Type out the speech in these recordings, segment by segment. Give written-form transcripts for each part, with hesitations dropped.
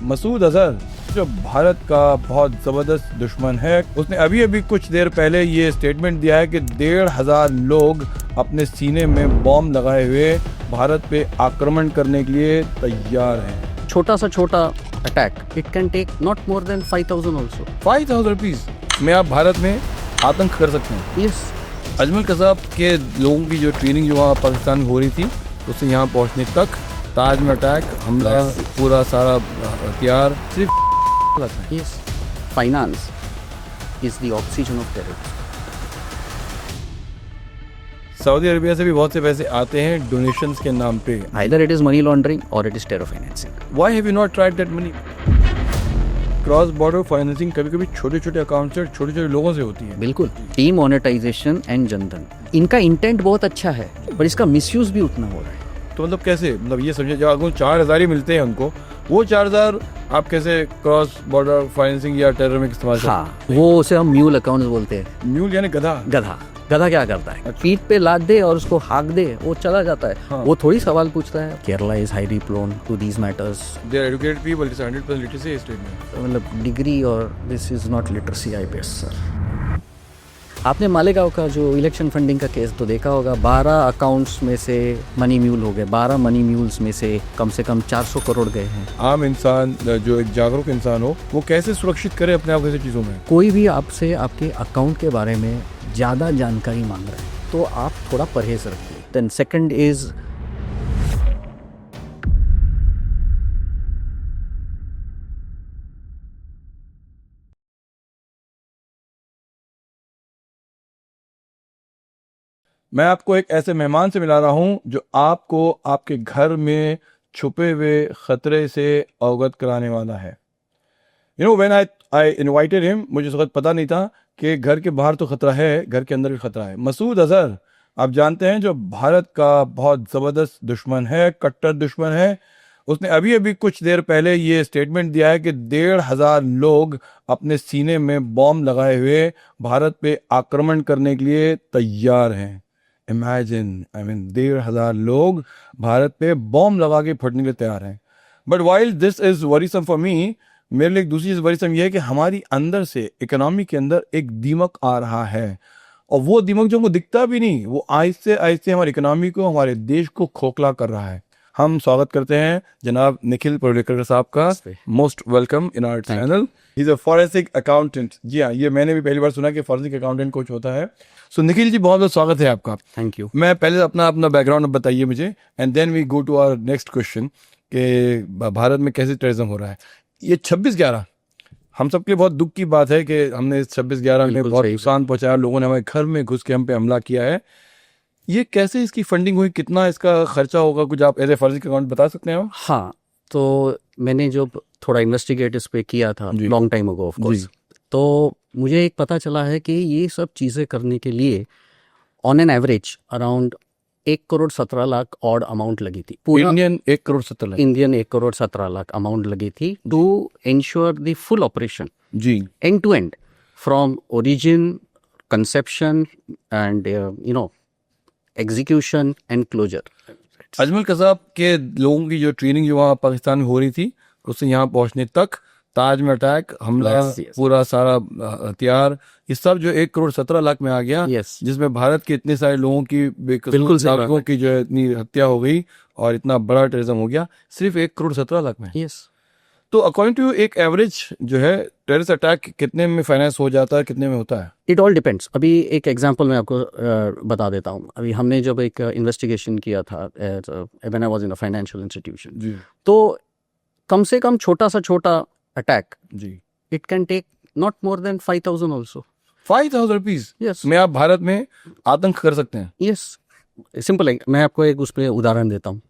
मसूद अजहर जो भारत का बहुत ज़बरदस्त दुश्मन है, उसने अभी अभी कुछ देर पहले ये स्टेटमेंट दिया है कि 1,500 लोग अपने सीने में बॉम्ब लगाए हुए भारत पे आक्रमण करने के लिए तैयार हैं। छोटा सा छोटा attack, it can take not more than 5,000 also. 5,000 rupees में आप भारत में आतंक कर सकते हैं। यस। अजमल कसाब के लोगों की जो ट्रेनिंग जो वहाँ पाकिस्तान में हो रही थी, उससे यहाँ पहुँचने तक ताज में अटैक, हमला, पूरा सारा हथियार सिर्फ Yes, finance is the oxygen of terrorism. Saudi Arabia से भी बहुत से पैसे आते हैं डोनेशंस के नाम पे। Either it is money laundering or it is terror financing. Why have you not tried that money? Cross border financing कभी कभी छोटे छोटे अकाउंट से छोटे छोटे लोगों से होती है। बिल्कुल। डीमोनेटाइजेशन एंड जनधन, इनका इंटेंट बहुत अच्छा है पर इसका मिसयूज भी उतना हो रहा है। तो मतलब कैसे, मतलब ये समझे जो अगर 4,000 ही मिलते हैं उनको, वो 4,000 आप कैसे क्रॉस बॉर्डर फाइनेंसिंग या टेरर में इस्तेमाल करते हैं? हाँ, वो उसे हम म्यूल अकाउंट बोलते हैं। म्यूल यानी गधा। गधा। गधा क्या करता है? पीठ पे लाद दे और उसको हाँक दे, वो चला जाता है। हाँ। वो थोड़ी सवाल पूछता है। Kerala is highly prone to these matters. They are educated people, it's 100% literacy state में। मतलब डिग्री और this is not literacy IPS sir. आपने मालेगांव का जो इलेक्शन फंडिंग का केस तो देखा होगा। 12 अकाउंट्स में से मनी म्यूल हो गए। 12 मनी म्यूल्स में से कम 400 करोड़ गए हैं। आम इंसान जो एक जागरूक इंसान हो, वो कैसे सुरक्षित करे अपने आप ऐसी चीज़ों में? कोई भी आपसे आपके अकाउंट के बारे में ज़्यादा जानकारी मांग रहा है तो आप थोड़ा परहेज रखिए। देन सेकंड इज मैं आपको एक ऐसे मेहमान से मिला रहा हूं जो आपको आपके घर में छुपे हुए खतरे से अवगत कराने वाला है। You know when I invited him, मुझे इस वक्त पता नहीं था कि घर के बाहर तो खतरा है, घर के अंदर भी खतरा है। मसूद अजहर आप जानते हैं जो भारत का बहुत ज़बरदस्त दुश्मन है, कट्टर दुश्मन है। उसने अभी अभी कुछ देर पहले ये स्टेटमेंट दिया है कि 1,500 लोग अपने सीने में बॉम्ब लगाए हुए भारत पे आक्रमण करने के लिए तैयार हैं। इमेजिन, आई मीन 1,500 लोग भारत पे बॉम्ब लगा के फटने के लिए तैयार हैं। But while this is worrisome for me, मेरे लिए एक दूसरी चीज वरीसम यह है कि हमारी अंदर से इकोनॉमी के अंदर एक दीमक आ रहा है, और वो दीमक जो हमको दिखता भी नहीं, वो आहिस्ते आहिस्ते हमारी इकोनॉमी को, हमारे देश को खोखला कर रहा है। हम स्वागत करते हैं जनाब निखिल परुलेकर साहब का। Most welcome in our channel. He is a forensic accountant. जी हाँ, ये मैंने भी पहली बार सुना कि फॉरेंसिक अकाउंटेंट कुछ होता है। सो निखिल जी, बहुत बहुत स्वागत है आपका। Thank you. मैं पहले अपना बैकग्राउंड बताइए मुझे, and then we go to our next question कि भारत में कैसे टेररिज्म हो रहा है। ये 26/11 हम सबके लिए बहुत दुख की बात है कि हमने 26/11 में बहुत नुकसान पहुंचाया, लोगों ने हमारे घर में घुस के हम पे हमला किया है। ये कैसे इसकी फंडिंग हुई, कितना इसका खर्चा होगा, कुछ आप एज ए फॉरेंसिक अकाउंट बता सकते हैं? हाँ, तो मैंने जो थोड़ा इन्वेस्टिगेट इस पे किया था long time ago of course, तो मुझे एक पता चला है कि ये सब चीज़ें करने के लिए on an average around 1,17,00,000 odd amount लगी थी। इंडियन 1,17,00,000 इंडियन 1,17,00,000 अमाउंट लगी थी to ensure the full operation जी, and to end, from origin, conception and execution and closure. Ajmal Kasab के लोगों की जो ट्रेनिंग जो वहाँ पाकिस्तान में हो रही थी, उससे यहाँ पहुँचने तक ताज में अटैक, हमला, पूरा सारा हथियार, ये सब जो 1,17,00,000 में आ गया। जिसमें भारत के इतने सारे लोगों की बिल्कुल नागरिकों की जो इतनी हत्या हो गई और इतना बड़ा टेररिज्म हो गया सिर्फ 1,17,00,000 में। तो अकॉर्डिंग टू एक एवरेज जो है टेररिस्ट अटैक कितने में फाइनेंस हो जाता है, कितने में होता है? It all depends. अभी एक एग्जांपल मैं आपको बता देता हूँ। अभी हमने जब एक इन्वेस्टिगेशन किया था when I was in a financial institution, तो कम से कम छोटा सा छोटा अटैक जी, it can take not more than 5,000 also. 5,000 rupees yes में आप भारत में आतंक कर सकते हैं? यस, सिंपल है। मैं आपको एक उस पर उदाहरण देता हूँ।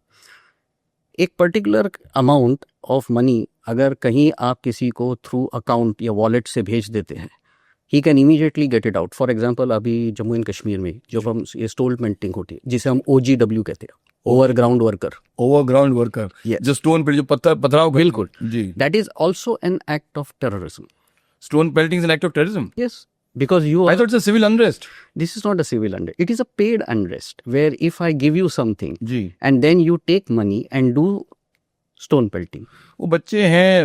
एक पर्टिकुलर अमाउंट ऑफ मनी अगर कहीं आप किसी को थ्रू अकाउंट या वॉलेट से भेज देते हैं, he can immediately get it out. For example, अभी जम्मू एंड कश्मीर में जब हम ये स्टोल मेंटिंग होती है, जिसे हम OGW कहते हैं, ओवरग्राउंड वर्कर, जो स्टोन पे जो पथराव, बिल्कुल जी, that is also an act of terrorism. Stone pelting is an act of terrorism? Yes, because you are, I thought it's a civil unrest. This is not a civil unrest. It is a paid unrest where if I give you something जी, and then you take money and do stone pelting. वो बच्चे हैं,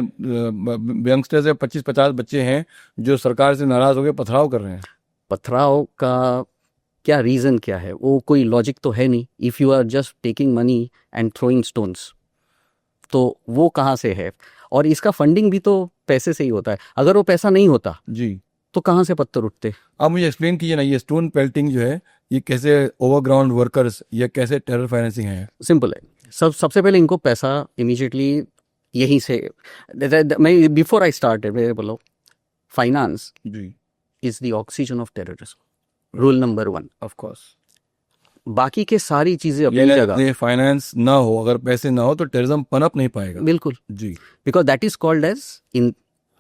youngsters है, 25-50 बच्चे हैं जो सरकार से नाराज होकर पथराव कर रहे हैं। पथराव का क्या रीज़न क्या है? वो कोई लॉजिक तो है नहीं। If you are just taking money and throwing stones, तो वो कहाँ से है? और इसका फंडिंग भी तो पैसे से ही होता है। अगर वो पैसा नहीं होता जी, तो कहाँ से पत्थर उठते? आप मुझे एक्सप्लेन कीजिए ना, ये स्टोन पेल्टिंग जो है ये कैसे ओवरग्राउंड वर्कर्स या कैसे टेरर फाइनेंसिंग है? सिंपल है। सबसे पहले इनको पैसा इमीडिएटली यहीं से, मैं बिफोर आई स्टार्ट बोलो, फाइनेंस जी, is the oxygen of terrorism, rule number 1। Of course. बाकी के सारी चीजें अपनी जगह। फाइनेंस ना हो, अगर पैसे ना हो तो टेररिज्म पनप नहीं पाएगा। बिल्कुल, जी, because that is called as in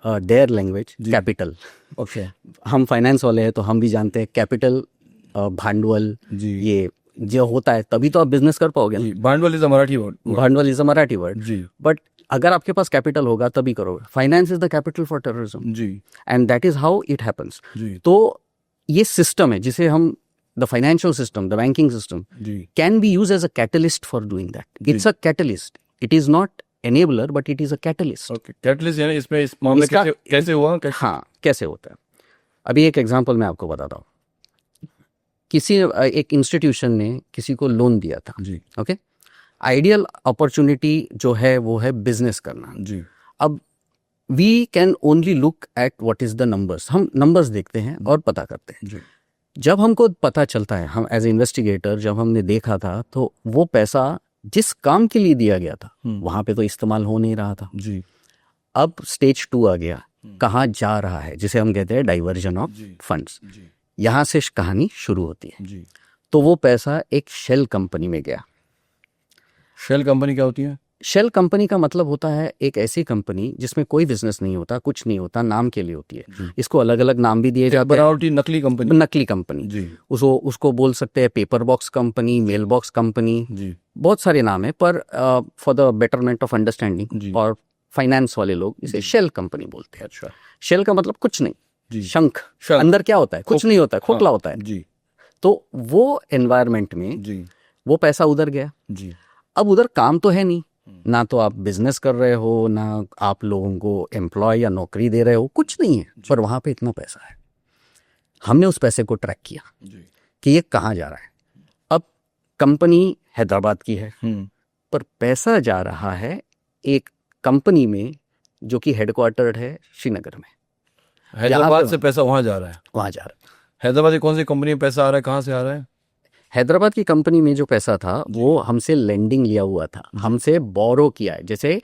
their language जी। कैपिटल। ओके, हम फाइनेंस वाले हैं तो हम भी जानते हैं कैपिटल, भांडवल, जी, ये जो होता है तभी तो आप बिजनेस कर पाओगे ना। जी। भांडवल इज अ मराठी वर्ड। भांडवल इज अ मराठी वर्ड, जी, बट अगर आपके पास कैपिटल होगा तभी करोगे। Finance is the capital for terrorism, जी, and that is how it happens. जी, तो ये सिस्टम है जिसे हम the financial system, the banking system जी, can be use as a catalyst for doing that. It's a catalyst, it is not enabler but it is a catalyst. Okay. Catalyst यानी इसमें इस मामले इसका- कैसे हुआ? हाँ, कैसे होता है? अभी एक एग्जांपल मैं आपको बताता हूँ। किसी एक इंस्टीट्यूशन ने किसी को लोन दिया था। जी, ओके, आइडियल अपॉर्चुनिटी जो है वो है बिजनेस करना। जी, अब we can only look at what is the numbers. हम नंबर्स देखते हैं और पता करते हैं। जी, जब हमको पता चलता है, हम एज ए इन्वेस्टिगेटर जब हमने देखा था, तो वो पैसा जिस काम के लिए दिया गया था वहां पे तो इस्तेमाल हो नहीं रहा था। जी, अब स्टेज 2 आ गया, कहाँ जा रहा है, जिसे हम कहते हैं डाइवर्जन ऑफ जी, फंड्स। जी, यहाँ से कहानी शुरू होती है। जी। तो वो पैसा एक शेल कंपनी में गया। शेल कंपनी क्या होती है? शेल कंपनी का मतलब होता है एक ऐसी कंपनी जिसमें कोई बिजनेस नहीं होता, कुछ नहीं होता, नाम के लिए होती है। इसको अलग अलग नाम भी दिए जाते हैं। बनावटी नकली कंपनी। नकली कंपनी, जी, उसको बोल सकते हैं paper box company, mail box company, जी, बहुत सारे नाम है। पर फॉर द बेटरमेंट ऑफ जी। अंडरस्टैंडिंग और फाइनेंस वाले लोग इसे शेल कंपनी बोलते हैं। अच्छा, शेल का मतलब कुछ नहीं, जी, शंख। शंख। अंदर क्या होता है? कुछ नहीं होता है, खोखला हाँ, होता है। जी, तो वो एनवायरमेंट में जी, वो पैसा उधर गया। जी, अब उधर काम तो है नहीं, ना तो आप बिजनेस कर रहे हो, ना आप लोगों को एम्प्लॉय या नौकरी दे रहे हो, कुछ नहीं है, पर वहां पे इतना पैसा है। हमने उस पैसे को ट्रैक किया जी, कि ये कहाँ जा रहा है। अब कंपनी हैदराबाद की है, पर पैसा जा रहा है एक कंपनी में जो कि हेडक्वार्टर्ड है श्रीनगर में। हैदराबाद से पैसा वहां जा रहा है। वहां जा रहा है। हैदराबाद की कौन सी कंपनी में पैसा आ रहा है, कहाँ से आ रहा है? हैदराबाद की कंपनी में जो पैसा था वो हमसे लेंडिंग लिया हुआ था, हमसे बोरो किया है, जैसे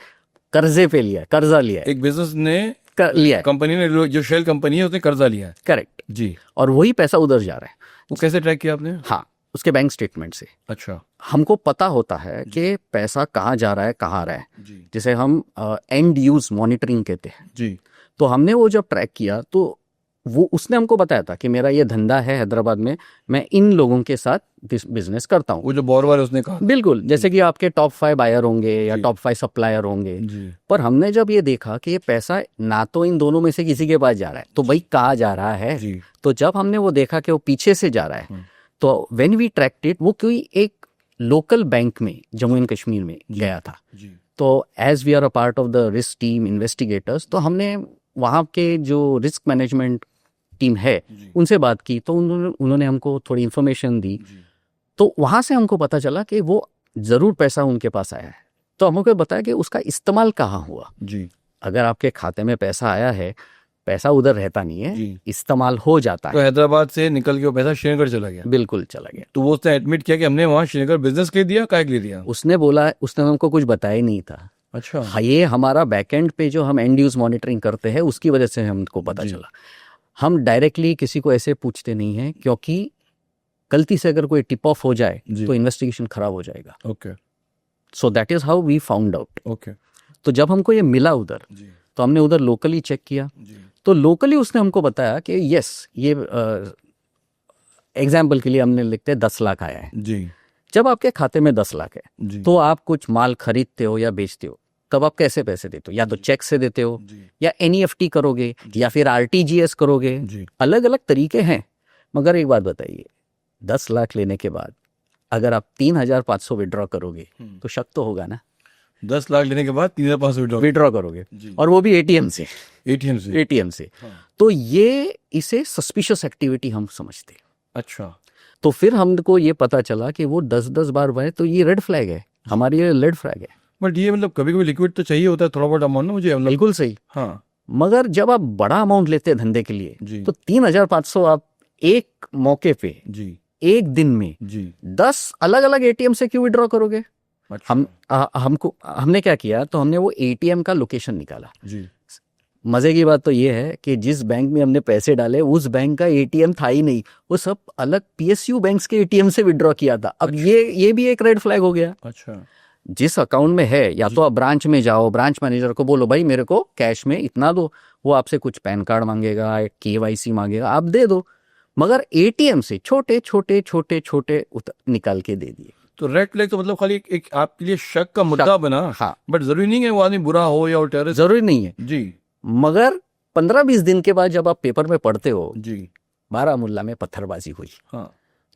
कर्जे पे लिया है, कर्जा लिया है, एक बिजनेस ने लिया है। कंपनी ने, जो शेल कंपनी है उसने कर्जा लिया है। करेक्ट। जी, और वही पैसा उधर जा रहा है। वो कैसे ट्रैक किया आपने? हाँ, उसके बैंक स्टेटमेंट से अच्छा, हमको पता होता है कि पैसा कहाँ जा रहा है, कहाँ आ रहा है, जी, जिसे हम एंड यूज मॉनिटरिंग कहते हैं। जी, तो हमने वो जब ट्रैक किया तो वो उसने हमको बताया था कि मेरा ये धंधा है हैदराबाद में, मैं इन लोगों के साथ बिजनेस करता हूँ। वो जो बोरवाल है उसने कहा। बिल्कुल, जैसे कि आपके टॉप 5 बायर होंगे या जी। टॉप 5 सप्लायर होंगे। जी, पर हमने जब ये देखा कि ये पैसा ना तो इन दोनों में से किसी के पास जा रहा है, तो भाई कहाँ जा रहा है? जी, तो जब हमने वो देखा कि वो पीछे से जा रहा है, तो व्हेन वी ट्रैक्ड इट, वो कोई एक लोकल बैंक में जम्मू एंड कश्मीर में गया था। जी, तो as we are a part of the risk team investigators, तो हमने वहाँ के जो रिस्क मैनेजमेंट टीम है उनसे बात की, तो उन्होंने हमको थोड़ी इन्फॉर्मेशन दी। तो वहाँ से हमको पता चला कि वो ज़रूर पैसा उनके पास आया है। तो हमको बताया कि उसका इस्तेमाल कहाँ हुआ। जी, अगर आपके खाते में पैसा आया है, पैसा उधर रहता नहीं है, जी। इस्तेमाल हो जाता तो है। हैदराबाद से निकल के वो पैसा श्रीनगर चला गया। बिल्कुल चला गया। तो वो उसने एडमिट किया कि हमने वहाँ श्रीनगर बिजनेस के लिए दिया, काय के लिए दिया? उसने बोला, उसने हमको कुछ बताया ही नहीं था। अच्छा, हाँ, ये हमारा बैकएंड पे जो हम एंड यूज मॉनिटरिंग करते हैं उसकी वजह से हमको पता चला। हम डायरेक्टली किसी को ऐसे पूछते नहीं हैं, क्योंकि गलती से अगर कोई टिप ऑफ हो जाए तो इन्वेस्टिगेशन खराब हो जाएगा। Okay, so that is how we found out. Okay, तो जब हमको ये मिला उधर, जी, तो हमने उधर लोकली चेक किया। जी, तो लोकली उसने हमको बताया कि यस, ये एग्जाम्पल के लिए हमने लिखते हैं 10 लाख आया है। जी, जब आपके खाते में 10 लाख है, जी, तो आप कुछ माल खरीदते हो या बेचते हो, तब आप कैसे पैसे देते हो? या तो चेक से देते हो, जी, या NEFT करोगे, या फिर RTGS करोगे। जी, अलग अलग तरीके हैं। मगर एक बात बताइए, 10 लाख लेने के बाद अगर आप 3,500 विड्रॉ करोगे तो शक तो होगा ना। 10 लाख लेने के बाद 3,500 विड्रॉ करोगे, जी। और वो भी एटीएम से। एटीएम से। एटीएम से। हाँ। तो ये इसे सस्पिशियस एक्टिविटी हम समझते हैं। अच्छा। तो फिर हमको ये पता चला कि वो 10-10 बार भरे, तो ये रेड फ्लैग है, हमारी ये रेड फ्लैग है। बट ये मतलब कभी कभी लिक्विड तो चाहिए होता है थोड़ा बहुत अमाउंट ना मुझे, मतलब। बिल्कुल सही। हाँ मगर जब आप बड़ा अमाउंट लेते हैं धंधे के लिए, जी। तो 3,500 आप एक मौके पे, जी एक दिन में जी। 10 अलग अलग एटीएम से क्यों विड्रॉ करोगे? अच्छा। हमने क्या किया, तो हमने वो एटीएम का लोकेशन निकाला। जी। मजे की बात तो ये है कि जिस बैंक में हमने पैसे डाले उस बैंक का एटीएम था ही नहीं, वो सब अलग पीएसयू बैंक्स के एटीएम से विड्रॉ किया था। अब ये भी एक रेड फ्लैग हो गया। अच्छा। जिस अकाउंट में है, या तो आप ब्रांच में जाओ, ब्रांच मैनेजर को बोलो भाई मेरे को कैश में इतना दो, वो आपसे कुछ पैन कार्ड मांगेगा, केवाईसी मांगेगा, आप दे दो। मगर एटीएम से छोटे छोटे छोटे छोटे निकाल के दे दिए। तो रेड फ्लैग तो मतलब खाली एक आपके लिए शक का मुद्दा बना। हाँ। बट जरूरी नहीं है वो आदमी बुरा हो या टेररिस्ट। जरूरी नहीं है जी। मगर 15-20 दिन के बाद जब आप पेपर में पढ़ते हो जी। बारामूला में पत्थरबाजी हुई, हाँ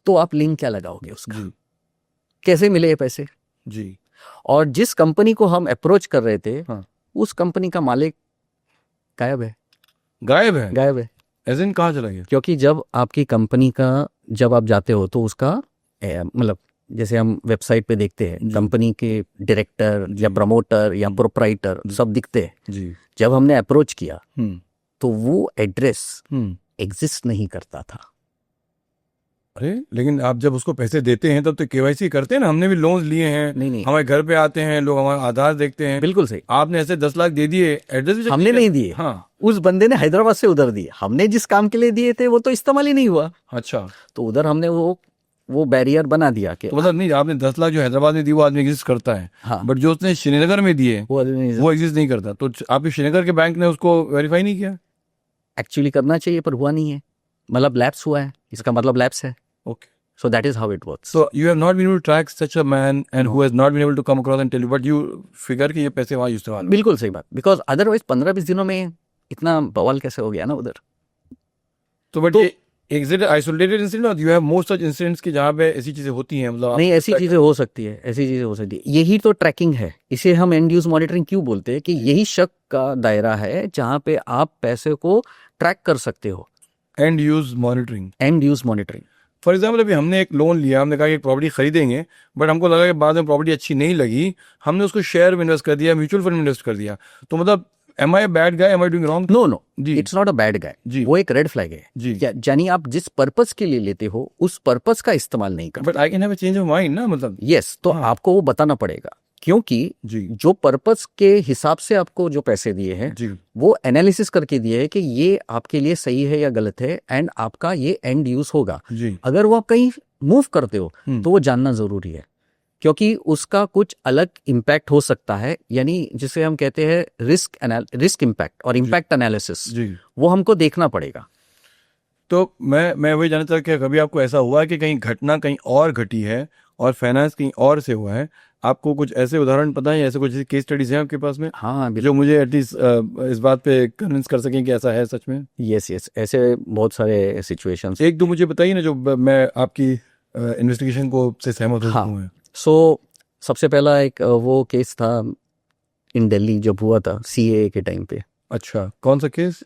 तो आप लिंक क्या लगाओगे उसका? जी। कैसे मिले ये पैसे? जी। और जिस कंपनी को हम अप्रोच कर रहे थे, हाँ। उस कंपनी का मालिक गायब है। गायब है? गायब है। एज इन कहाँ चला गया? क्योंकि जब आपकी कंपनी का, जब आप जाते हो तो उसका मतलब जैसे हम वेबसाइट पे देखते हैं, कंपनी के डायरेक्टर या प्रमोटर या प्रोप्राइटर सब दिखते हैं। जी। जब हमने अप्रोच किया हम्म। तो वो एड्रेस हम्म। एग्जिस्ट नहीं करता था। अरे लेकिन आप जब उसको पैसे देते हैं तब तो केवाईसी करते हैं ना। हमने भी लोन्स लिए हैं, नहीं। हमारे घर पे आते हैं लोग, हमारा आधार देखते हैं। बिल्कुल सही। आपने ऐसे 10 लाख दे दिए, एड्रेस भी check हमने किया? नहीं दिए। हाँ। उस बंदे ने हैदराबाद से उधर दिए। हमने जिस काम के लिए दिए थे वो तो इस्तेमाल ही नहीं हुआ। अच्छा। तो उधर हमने वो बैरियर बना दिया कि तो मतलब नहीं, आपने 10 लाख जो हैदराबाद में दी वो आदमी एग्जिस्ट करता है। हाँ। बट जो उसने श्रीनगर में दिए वो एग्जिस्ट नहीं करता। तो आपके श्रीनगर के बैंक ने उसको वेरीफाई नहीं किया? एक्चुअली करना चाहिए पर हुआ नहीं है। मतलब लैप्स हुआ है, इसका मतलब लैप्स है। Okay. So that is how it works. So you have not been able to track such a man and who has not been able to come across and tell you, but you figure कि ये पैसे वहाँ इस्तेमाल। बिल्कुल सही बात। Because otherwise 15-20 दिनों में इतना बवाल कैसे हो गया ना उधर। तो बट ये एग्जिट आइसोलेटेड इंसिडेंट, और you have more such incidents कि जहाँ पे ऐसी चीजें होती हैं? मतलब नहीं, ऐसी चीजें हो सकती है, ऐसी चीजें हो सकती है। यही तो ट्रैकिंग है। इसे हम एंड यूज मॉनिटरिंग क्यों बोलते हैं कि यही शक का दायरा है जहाँ पे आप पैसे को ट्रैक कर सकते हो। And use monitoring. And use monitoring. For example अभी हमने एक लोन लिया, हमने कहा कि एक प्रॉपर्टी खरीदेंगे, बट हमको लगा कि बाद में प्रॉपर्टी अच्छी नहीं लगी, हमने उसको शेयर में इन्वेस्ट कर दिया, म्यूचुअल फंड में इन्वेस्ट कर दिया। तो मतलब am I bad guy, am I doing wrong? No जी। It's not a bad guy जी। वो एक रेड फ्लैग है जी। यानी आप जिस पर्पस के लिए लेते हो उस पर्पस का इस्तेमाल नहीं करते। But I can have a change of mind ना, मतलब। यस, तो आपको वो बताना पड़ेगा, क्योंकि जी। जो पर्पस के हिसाब से आपको जो पैसे दिए हैं जी। वो एनालिसिस करके दिए है कि ये आपके लिए सही है या गलत है, एंड आपका ये एंड यूज होगा। जी। अगर वो आप कहीं मूव करते हो तो वो जानना जरूरी है, क्योंकि उसका कुछ अलग इम्पैक्ट हो सकता है। यानी जिसे हम कहते हैं रिस्क इम्पैक्ट और इम्पैक्ट एनालिसिस, जी। वो हमको देखना पड़ेगा। तो मैं वही जानना चाहता कि कभी आपको ऐसा हुआ है कि कहीं घटना कहीं और घटी है और फाइनेंस कहीं और से हुआ है? आपको कुछ ऐसे उदाहरण पता है, ऐसे कुछ केस स्टडीज हैं आपके पास में? हाँ, जो मुझे एटलीस्ट इस बात पे कन्विंस कर सकें कि ऐसा है सच में? यस, ऐसे बहुत सारे सिचुएशंस। एक दो मुझे बताइए ना, जो मैं आपकी इन्वेस्टिगेशन को से सहमत होता हूँ। सो सबसे पहला एक वो केस था इन दिल्ली जब हुआ था CAA के टाइम पे। अच्छा, कौन सा केस?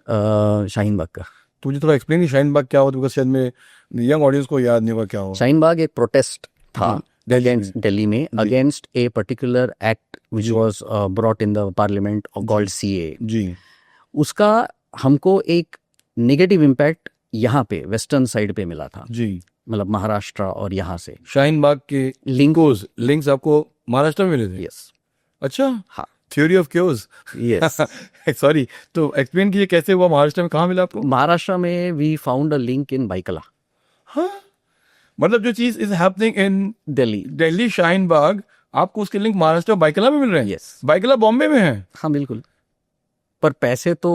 शाहीन बाग का। तो मुझे थोड़ा एक्सप्लेन की शाहीन बाग क्या हुआ, बिकॉज शायद में यंग ऑडियंस को याद नहीं होगा क्या हुआ। शाहीन बाग एक प्रोटेस्ट था दिल्ली में against a particular act which was brought in the parliament called CAA। जी। उसका हमको एक नेगेटिव इम्पैक्ट यहाँ पे वेस्टर्न साइड पे मिला था। जी। मतलब महाराष्ट्र और यहाँ से शाहीन बाग के लिंक्स आपको महाराष्ट्र में मिले थे? यस। अच्छा। हाँ। Theory of chaos. Yes. Sorry, तो एक्सप्लेन कीजिए कैसे हुआ? महाराष्ट्र में कहाँ मिला आपको? महाराष्ट्र में we found a link in Byculla. हाँ, मतलब जो चीज is happening in Delhi Shaheen Bagh, आपको उसके लिंक महाराष्ट्र बाइकला में मिल रहे हैं? यस। बाइकला बॉम्बे में है? हाँ बिल्कुल, पर पैसे तो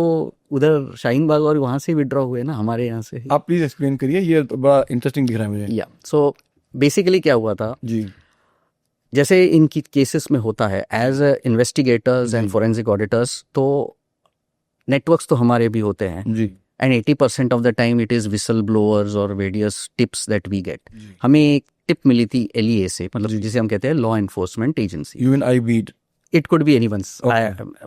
उधर शाहीन बाग और वहां से विड्रॉ हुए ना, हमारे यहाँ से। आप प्लीज एक्सप्लेन करिए, ये तो बड़ा इंटरेस्टिंग दिख रहा है मुझे। या सो बेसिकली क्या हुआ था जी। जैसे इनकी केसेस में होता है as investigators and forensic auditors, तो नेटवर्क्स तो हमारे भी होते हैं जी। And 80% of the time it is whistle blowers और various tips that we get. हमें एक टिप मिली थी LEA से, मतलब जिसे हम कहते हैं law enforcement agency. UNI beat. It could be anyone's,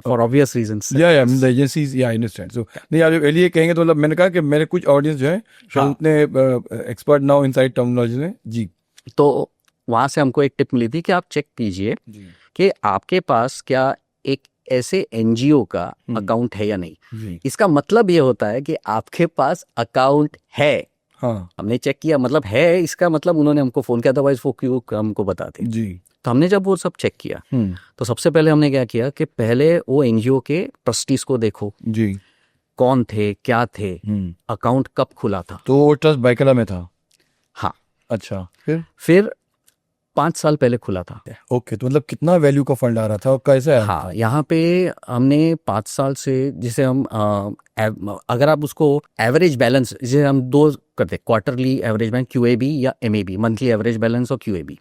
for obvious reasons. Yeah, yeah, the agencies, yeah, I understand. So नहीं आप जब एलिए कहेंगे तो मतलब मैंने कहा कि मेरे कुछ ऑडियंस जो है शायद उतने एक्सपर्ट ना हो इनसाइड टर्मिनोलॉजी में जी। तो वहां से हमको एक टिप मिली थी कि आप चेक कीजिए कि आपके पास क्या एक ऐसे एनजीओ का अकाउंट है या नहीं। इसका मतलब ये होता है कि आपके पास अकाउंट है। हाँ हमने चेक किया, मतलब है, इसका मतलब उन्होंने हमको फोन किया, अदरवाइज वो क्यों हमको बताते जी। तो हमने जब वो सब चेक किया तो सबसे पहले हमने क्या किया कि पहले वो एनजीओ के ट्रस्टीज को देखो जी, कौन थे, क्या थे, अकाउंट कब खुला था। तो वो ट्रस्ट बाइकला में था। हाँ, अच्छा, फिर 5 साल पहले खुला था। ओके, तो मतलब कितना वैल्यू का फंड आ रहा था और कैसे आया? हाँ, यहाँ पे हमने 5 साल से, जिसे हम अगर आप उसको एवरेज बैलेंस, जिसे हम दो करते, क्वार्टरली एवरेज बैलेंस QAB या MAB, मंथली एवरेज बैलेंस और QAB,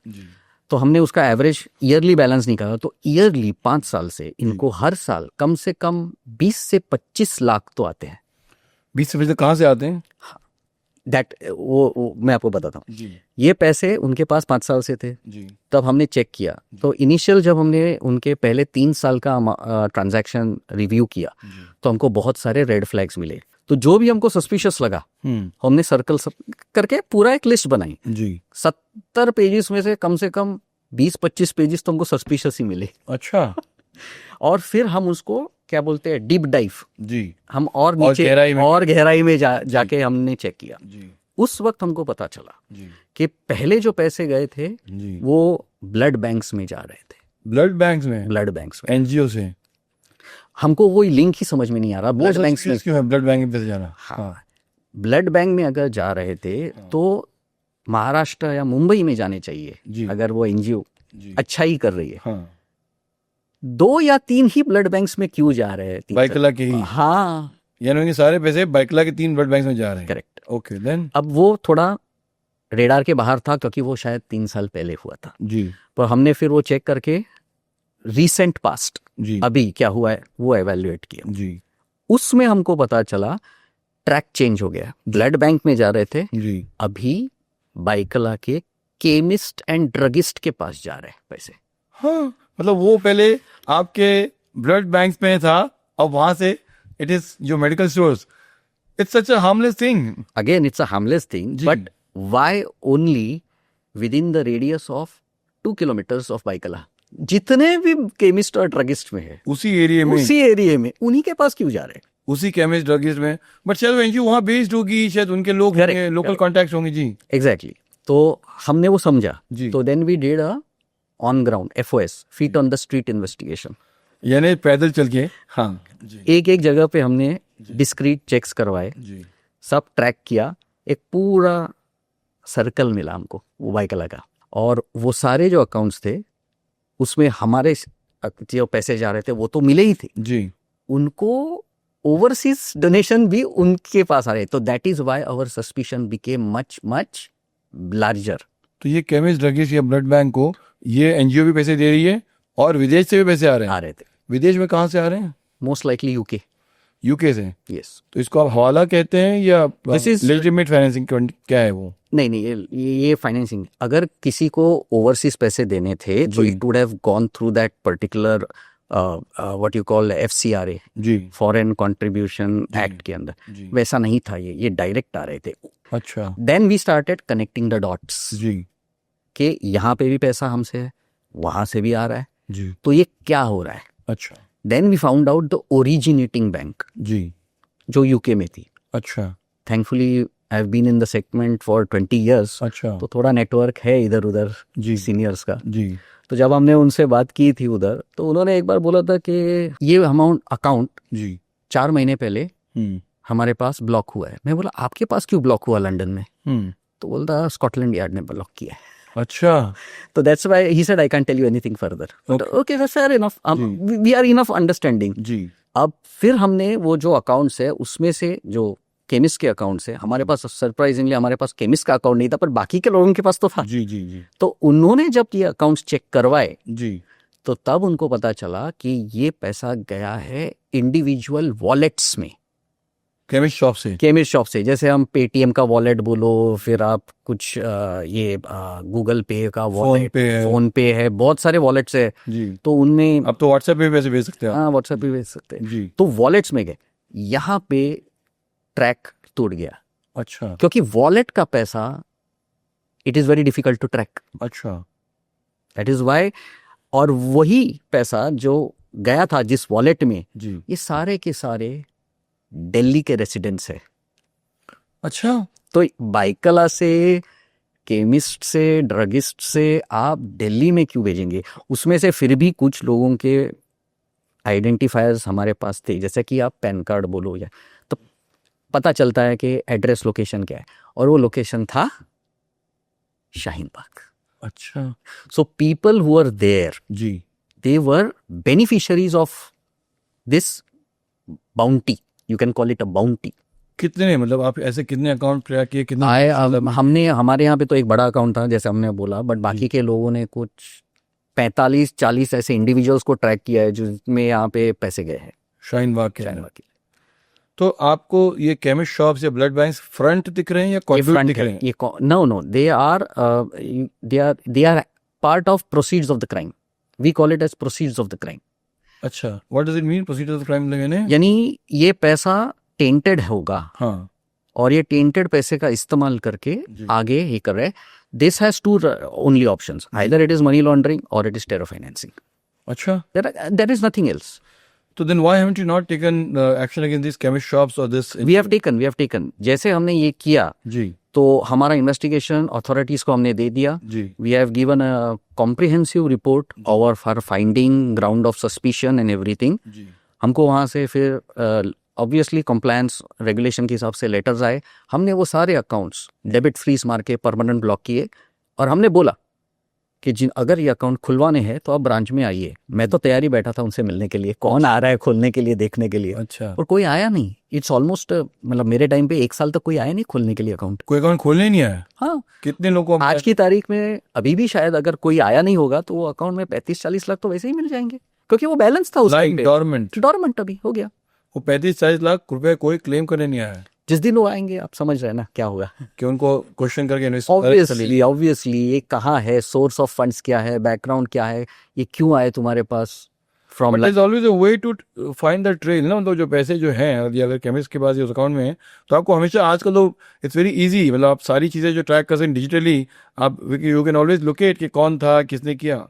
तो हमने उसका एवरेज ईयरली बैलेंस निकाला। तो ईयरली 5 साल से इनको हर साल कम से कम 20 से 25 लाख तो आते हैं। 20 से 25 कहाँ से आते हैं? वो मैं आपको बताता हूँ। जी ये पैसे उनके पास 5 साल से थे। जी, तब हमने चेक किया, तो इनिशियल जब हमने उनके पहले 3 साल का ट्रांजैक्शन रिव्यू किया तो हमको बहुत सारे रेड फ्लैग्स मिले। तो जो भी हमको सस्पिशियस लगा हमने सर्कल करके पूरा एक लिस्ट बनाई जी। 70 पेजेस में से कम 20-25 पेजेस तो हमको सस्पिशियस ही मिले। अच्छा, और फिर हम उसको क्या बोलते हैं, डीप डाइव, जी, हम और नीचे और गहराई में जाके हमने चेक किया। जी। उस वक्त हमको पता चला जी कि पहले जो पैसे गए थे जी, वो ब्लड बैंक्स में जा रहे थे। ब्लड बैंक्स में? ब्लड बैंक्स में, एनजीओ से? हमको वही लिंक ही समझ में नहीं आ रहा। ब्लड बैंक्स में क्यों है ब्लड बैंक में पैसे जाना? हाँ, ब्लड बैंक में अगर जा रहे थे तो महाराष्ट्र या मुंबई में जाने चाहिए अगर वो एनजीओ अच्छा ही कर रही है। हाँ। 2 या 3 ही ब्लड बैंक्स में क्यों जा रहे हैं? बाइकला के ही? हाँ, यानी सारे पैसे बाइकला के 3 ब्लड बैंक्स में जा रहे हैं। करेक्ट। ओके, देन अब वो थोड़ा रेडार के बाहर था क्योंकि वो शायद 3 साल पहले हुआ था जी। पर हमने फिर वो चेक करके रीसेंट पास्ट जी अभी क्या हुआ है वो एवेल्युएट किया जी उसमें हमको पता चला ट्रैक चेंज हो गया। ब्लड बैंक में जा रहे थे, जी। अभी बाइकला के केमिस्ट एंड ड्रगिस्ट के पास जा रहे हैं पैसे। हाँ, मतलब वो पहले आपके ब्लड बैंक में था और वहां से इट इज जो medical stores. It's such a harmless thing. Again it's a harmless thing, but why only with in the radius of 2 kilometres of Byculla? जितने भी केमिस्ट और ड्रगिस्ट में है उसी एरिया में उन्हीं के पास क्यों जा रहे हैं? उसी केमिस्ट ड्रगिस्ट में। बट शायद एनजीओ वहां बेस्ड होगी, शायद उनके लोग लोकल कॉन्टैक्ट होंगे। जी, एग्जैक्टली। तो हमने वो समझा जी। तो then we did a on ground FOS, feet on the street investigation, यानी पैदल चल के। हाँ जी। एक जगह पे हमने डिस्क्रीट चेक्स करवाए जी, सब ट्रैक किया, एक पूरा सर्कल मिला हमको वो बाइकला का। और वो सारे जो अकाउंट्स थे उसमें हमारे जो पैसे जा रहे थे वो तो मिले ही थे जी। उनको ओवरसीज डोनेशन भी उनके पास आ रहे। तो that is why our suspicion became much much larger. तो ये केमिस्ट ड्रगिस्ट या ब्लड बैंक को ये एनजीओ भी पैसे दे रही है और विदेश से भी पैसे आ रहे हैं? थे। विदेश में कहाँ से आ रहे हैं? मोस्ट लाइकली यूके से। यस। तो इसको आप हवाला कहते हैं या दिस इज लेजिटिमेट फाइनेंसिंग? क्या है वो? नहीं, ये फाइनेंसिंग। अगर किसी को ओवरसीज पैसे देने थे तो it would have gone through that particular what you call FCRA, जी, फॉरेन कंट्रीब्यूशन एक्ट के अंदर। वैसा नहीं था, ये डायरेक्ट आ रहे थे। अच्छा। Then we started connecting the dots जी, कि यहाँ पे भी पैसा हमसे है, वहां से भी आ रहा है जी। तो ये क्या हो रहा है? अच्छा। Then we found out the originating bank जी, जो यूके में थी। अच्छा। Thankfully I have been in the segment for 20 years, अच्छा। तो थोड़ा नेटवर्क है इधर उधर जी, सीनियर्स का। जी। तो जब हमने उनसे बात की थी उधर तो उन्होंने एक बार बोला था कि ये अकाउंट जी 4 महीने पहले हमारे पास ब्लॉक हुआ है। मैं बोला आपके पास क्यों ब्लॉक हुआ लंदन में? तो बोलता स्कॉटलैंड यार्ड ने ब्लॉक किया है। अच्छा। तो that's why he said I can't tell you anything further. Okay sir, fair enough, we are enough understanding. जी। अब फिर हमने वो जो अकाउंट्स है उसमें से जो केमिस्ट के अकाउंट्स है, हमारे पास सरप्राइजिंगली हमारे पास केमिस्ट का अकाउंट नहीं था पर बाकी के लोगों के पास तो था। जी जी जी। तो उन्होंने जब ये अकाउंट्स चेक करवाए जी तो तब उनको पता चला कि ये पैसा गया है इंडिविजुअल वॉलेट्स में। केमिस्ट शॉप से? केमिस्ट शॉप से। जैसे हम पेटीएम का वॉलेट बोलो, फिर आप कुछ ये गूगल पे का वॉलेट, फोन पे है, बहुत सारे वॉलेट्स है जी। तो उनमें अब तो व्हाट्सएप पे पैसे भेज सकते हैं आप। हाँ, व्हाट्सएप पे भेज सकते हैं जी। तो वॉलेट्स में गए, यहाँ पे ट्रैक टूट गया। अच्छा क्योंकि वॉलेट का पैसा it is very difficult to track, अच्छा। That is why. और वही पैसा जो गया था जिस वॉलेट में, जी। ये सारे के सारे दिल्ली के रेसिडेंट्स है। अच्छा। तो बाइकला से, केमिस्ट से, ड्रगिस्ट से आप दिल्ली में क्यों भेजेंगे? उसमें से फिर भी कुछ लोगों के आइडेंटिफायर्स हमारे पास थे, जैसे कि आप पैन कार्ड बोलो, या तो पता चलता है कि एड्रेस लोकेशन क्या है, और वो लोकेशन था शाहीन बाग। अच्छा so people who are there, जी। they were beneficiaries of this bounty, you can call it a bounty. कितने, मतलब आप ऐसे कितने अकाउंट ट्रैक किए, कितने? हमने, हमारे यहाँ पे तो एक बड़ा अकाउंट था जैसे हमने बोला, बट बाकी के लोगों ने कुछ 45-40 ऐसे इंडिविजुअल्स को ट्रैक किया है जिसमें यहाँ पे पैसे गए हैं शाहीन बाग के। शाहीन बाग के। तो आपको ये केमिस्ट शॉप्स या ब्लड बैंक फ्रंट दिख रहे हैं या ये कॉन्ड्यूट फ्रंट दिख है, रहे हैं? ये no, they are part of proceeds of the crime. We call it as proceeds of the crime. अच्छा, what does it mean procedure of crime? यानी ये पैसा टेंटेड होगा, हाँ, और ये टेंटेड पैसे का इस्तेमाल करके जी। आगे ही कर रहे हैं। This has two only options, either it is money laundering और इट इज टेरर फाइनेंसिंग। अच्छा। There is nothing else. तो then why haven't you not taken action against this chemist shops और दिस? वी हैव टेकन जैसे हमने ये किया जी तो हमारा इन्वेस्टिगेशन अथॉरिटीज को हमने दे दिया। जी। We have given a comprehensive report over for finding ground of suspicion and everything. जी। हमको वहाँ से फिर ऑब्वियसली कंप्लायंस रेगुलेशन के हिसाब से लेटर्स आए। हमने वो सारे अकाउंट्स डेबिट फ्रीज मार के परमानेंट ब्लॉक किए, और हमने बोला कि अगर ये अकाउंट खुलवाने हैं तो आप ब्रांच में आइए। मैं तो तैयारी बैठा था उनसे मिलने के लिए, कौन आ रहा है खोलने के लिए, देखने के लिए। अच्छा। और कोई आया नहीं। इट्स ऑलमोस्ट, मतलब मेरे टाइम पे 1 साल तक कोई आया नहीं खोलने के लिए अकाउंट। कोई अकाउंट खोलने नहीं आया? हाँ। कितने लोगों को आज की तारीख में अभी भी शायद अगर कोई आया नहीं होगा तो वो अकाउंट में 35-40 लाख तो वैसे ही मिल जाएंगे, क्योंकि वो बैलेंस था उस टाइम पे। डॉर्मेंट अभी हो गया। वो 35-40 लाख रुपए कोई क्लेम करने नहीं आया। जिस दिन वो आएंगे आप समझ रहे हैं ना क्या होगा, कि उनको क्वेश्चन करके ऑब्वियसली ये कहाँ है, सोर्स ऑफ फंड्स क्या है, बैकग्राउंड क्या है, ये क्यों आए तुम्हारे पास from. But there's always a way to find the trail ना, मतलब जो पैसे जो हैं अगर केमिस्ट के पास उस अकाउंट में है तो आपको हमेशा, आजकल तो इट्स वेरी इजी, मतलब आप सारी चीजें जो ट्रैक कर सकते डिजिटली, आप यू कैन ऑलवेज लोकेट कि कौन था, किसने किया।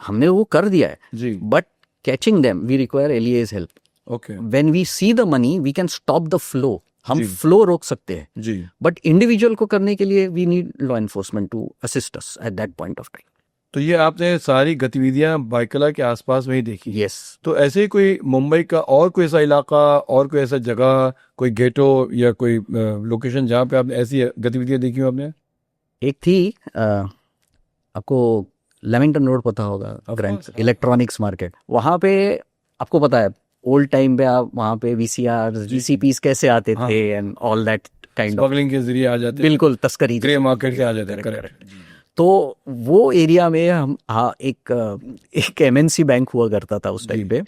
हमने वो कर दिया है जी। But catching them we require LEA's help. Okay. When we see the money we can stop the flow. हम जी। फ्लो रोक सकते हैं जी। बट इंडिविजुअल को करने के लिए we need law enforcement to assist us at that point of time. तो ये आपने सारी गतिविधियां बाइकला के आसपास में ही देखी? यस। तो ऐसे ही कोई मुंबई का और कोई ऐसा इलाका और कोई ऐसा जगह, कोई गेटो या कोई लोकेशन जहाँ पे आपने ऐसी गतिविधियां देखी हो आपने? एक थी आपको लेमिंगटन रोड पता होगा, ग्रैंड इलेक्ट्रॉनिक्स मार्केट। वहाँ पे आपको पता है ओल्ड टाइम पे आप वहाँ पे VCR GCPs कैसे आते थे and all that kind of smuggling के जरिए आ जाते, बिल्कुल तस्करी, ग्रे मार्केट से आ जाते हैं। करेक्ट। तो वो एरिया में हम एक MNC बैंक हुआ करता था उस टाइम पे,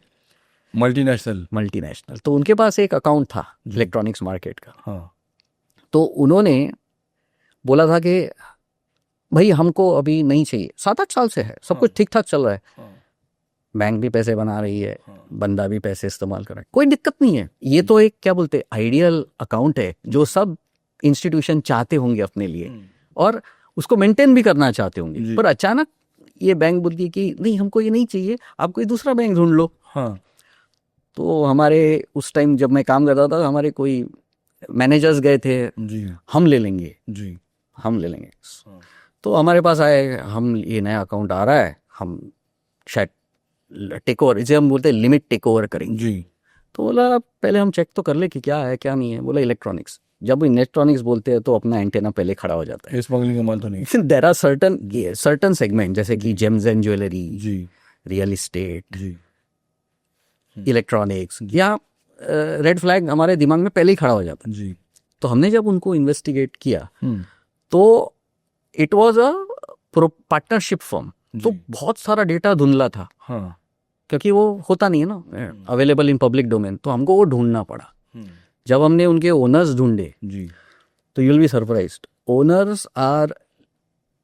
मल्टीनेशनल। तो उनके पास एक अकाउंट था इलेक्ट्रॉनिक्स मार्केट का। हाँ। तो उन्होंने बोला था कि भाई हमको अभी नहीं चाहिए, 7-8 साल से है, सब कुछ ठीक ठाक चल रहा है, बैंक भी पैसे बना रही है, बंदा भी पैसे इस्तेमाल कर रहा है, कोई दिक्कत नहीं है। ये तो एक क्या बोलते हैं आइडियल अकाउंट है जो सब इंस्टीट्यूशन चाहते होंगे अपने लिए और उसको मेंटेन भी करना चाहते होंगे। पर अचानक ये बैंक बोलती है कि नहीं हमको ये नहीं चाहिए, आप कोई दूसरा बैंक ढूंढ लो। हाँ। तो हमारे उस टाइम जब मैं काम करता था, हमारे कोई मैनेजर्स गए थे, जी हम ले लेंगे जी, हम ले लेंगे। तो हमारे पास आए, हम ये नया अकाउंट आ रहा है, हम शायद टेक ओवर, इसे हम बोलते हैं लिमिट टेक ओवर करेंगे जी। तो बोला पहले हम चेक तो कर ले कि क्या है क्या नहीं है। बोला इलेक्ट्रॉनिक्स। जब इलेक्ट्रॉनिक्स बोलते हैं तो अपना एंटेना पहले खड़ा हो जाता है। स्मगलिंग का माल तो नहीं। देयर आर सर्टन सेगमेंट जैसे कि जेम्स एंड ज्वेलरी जी, रियल इस्टेट जी, इलेक्ट्रॉनिक्स या रेड फ्लैग हमारे दिमाग में पहले ही खड़ा हो जाता है। जी। तो हमने जब उनको इन्वेस्टिगेट किया तो it was a partnership firm, तो बहुत सारा डेटा धुंधला था। हाँ। क्योंकि वो होता नहीं है ना अवेलेबल इन पब्लिक डोमेन, तो हमको वो ढूंढना पड़ा। जब हमने उनके ओनर्स ढूंढे जी तो you will be surprised, owners are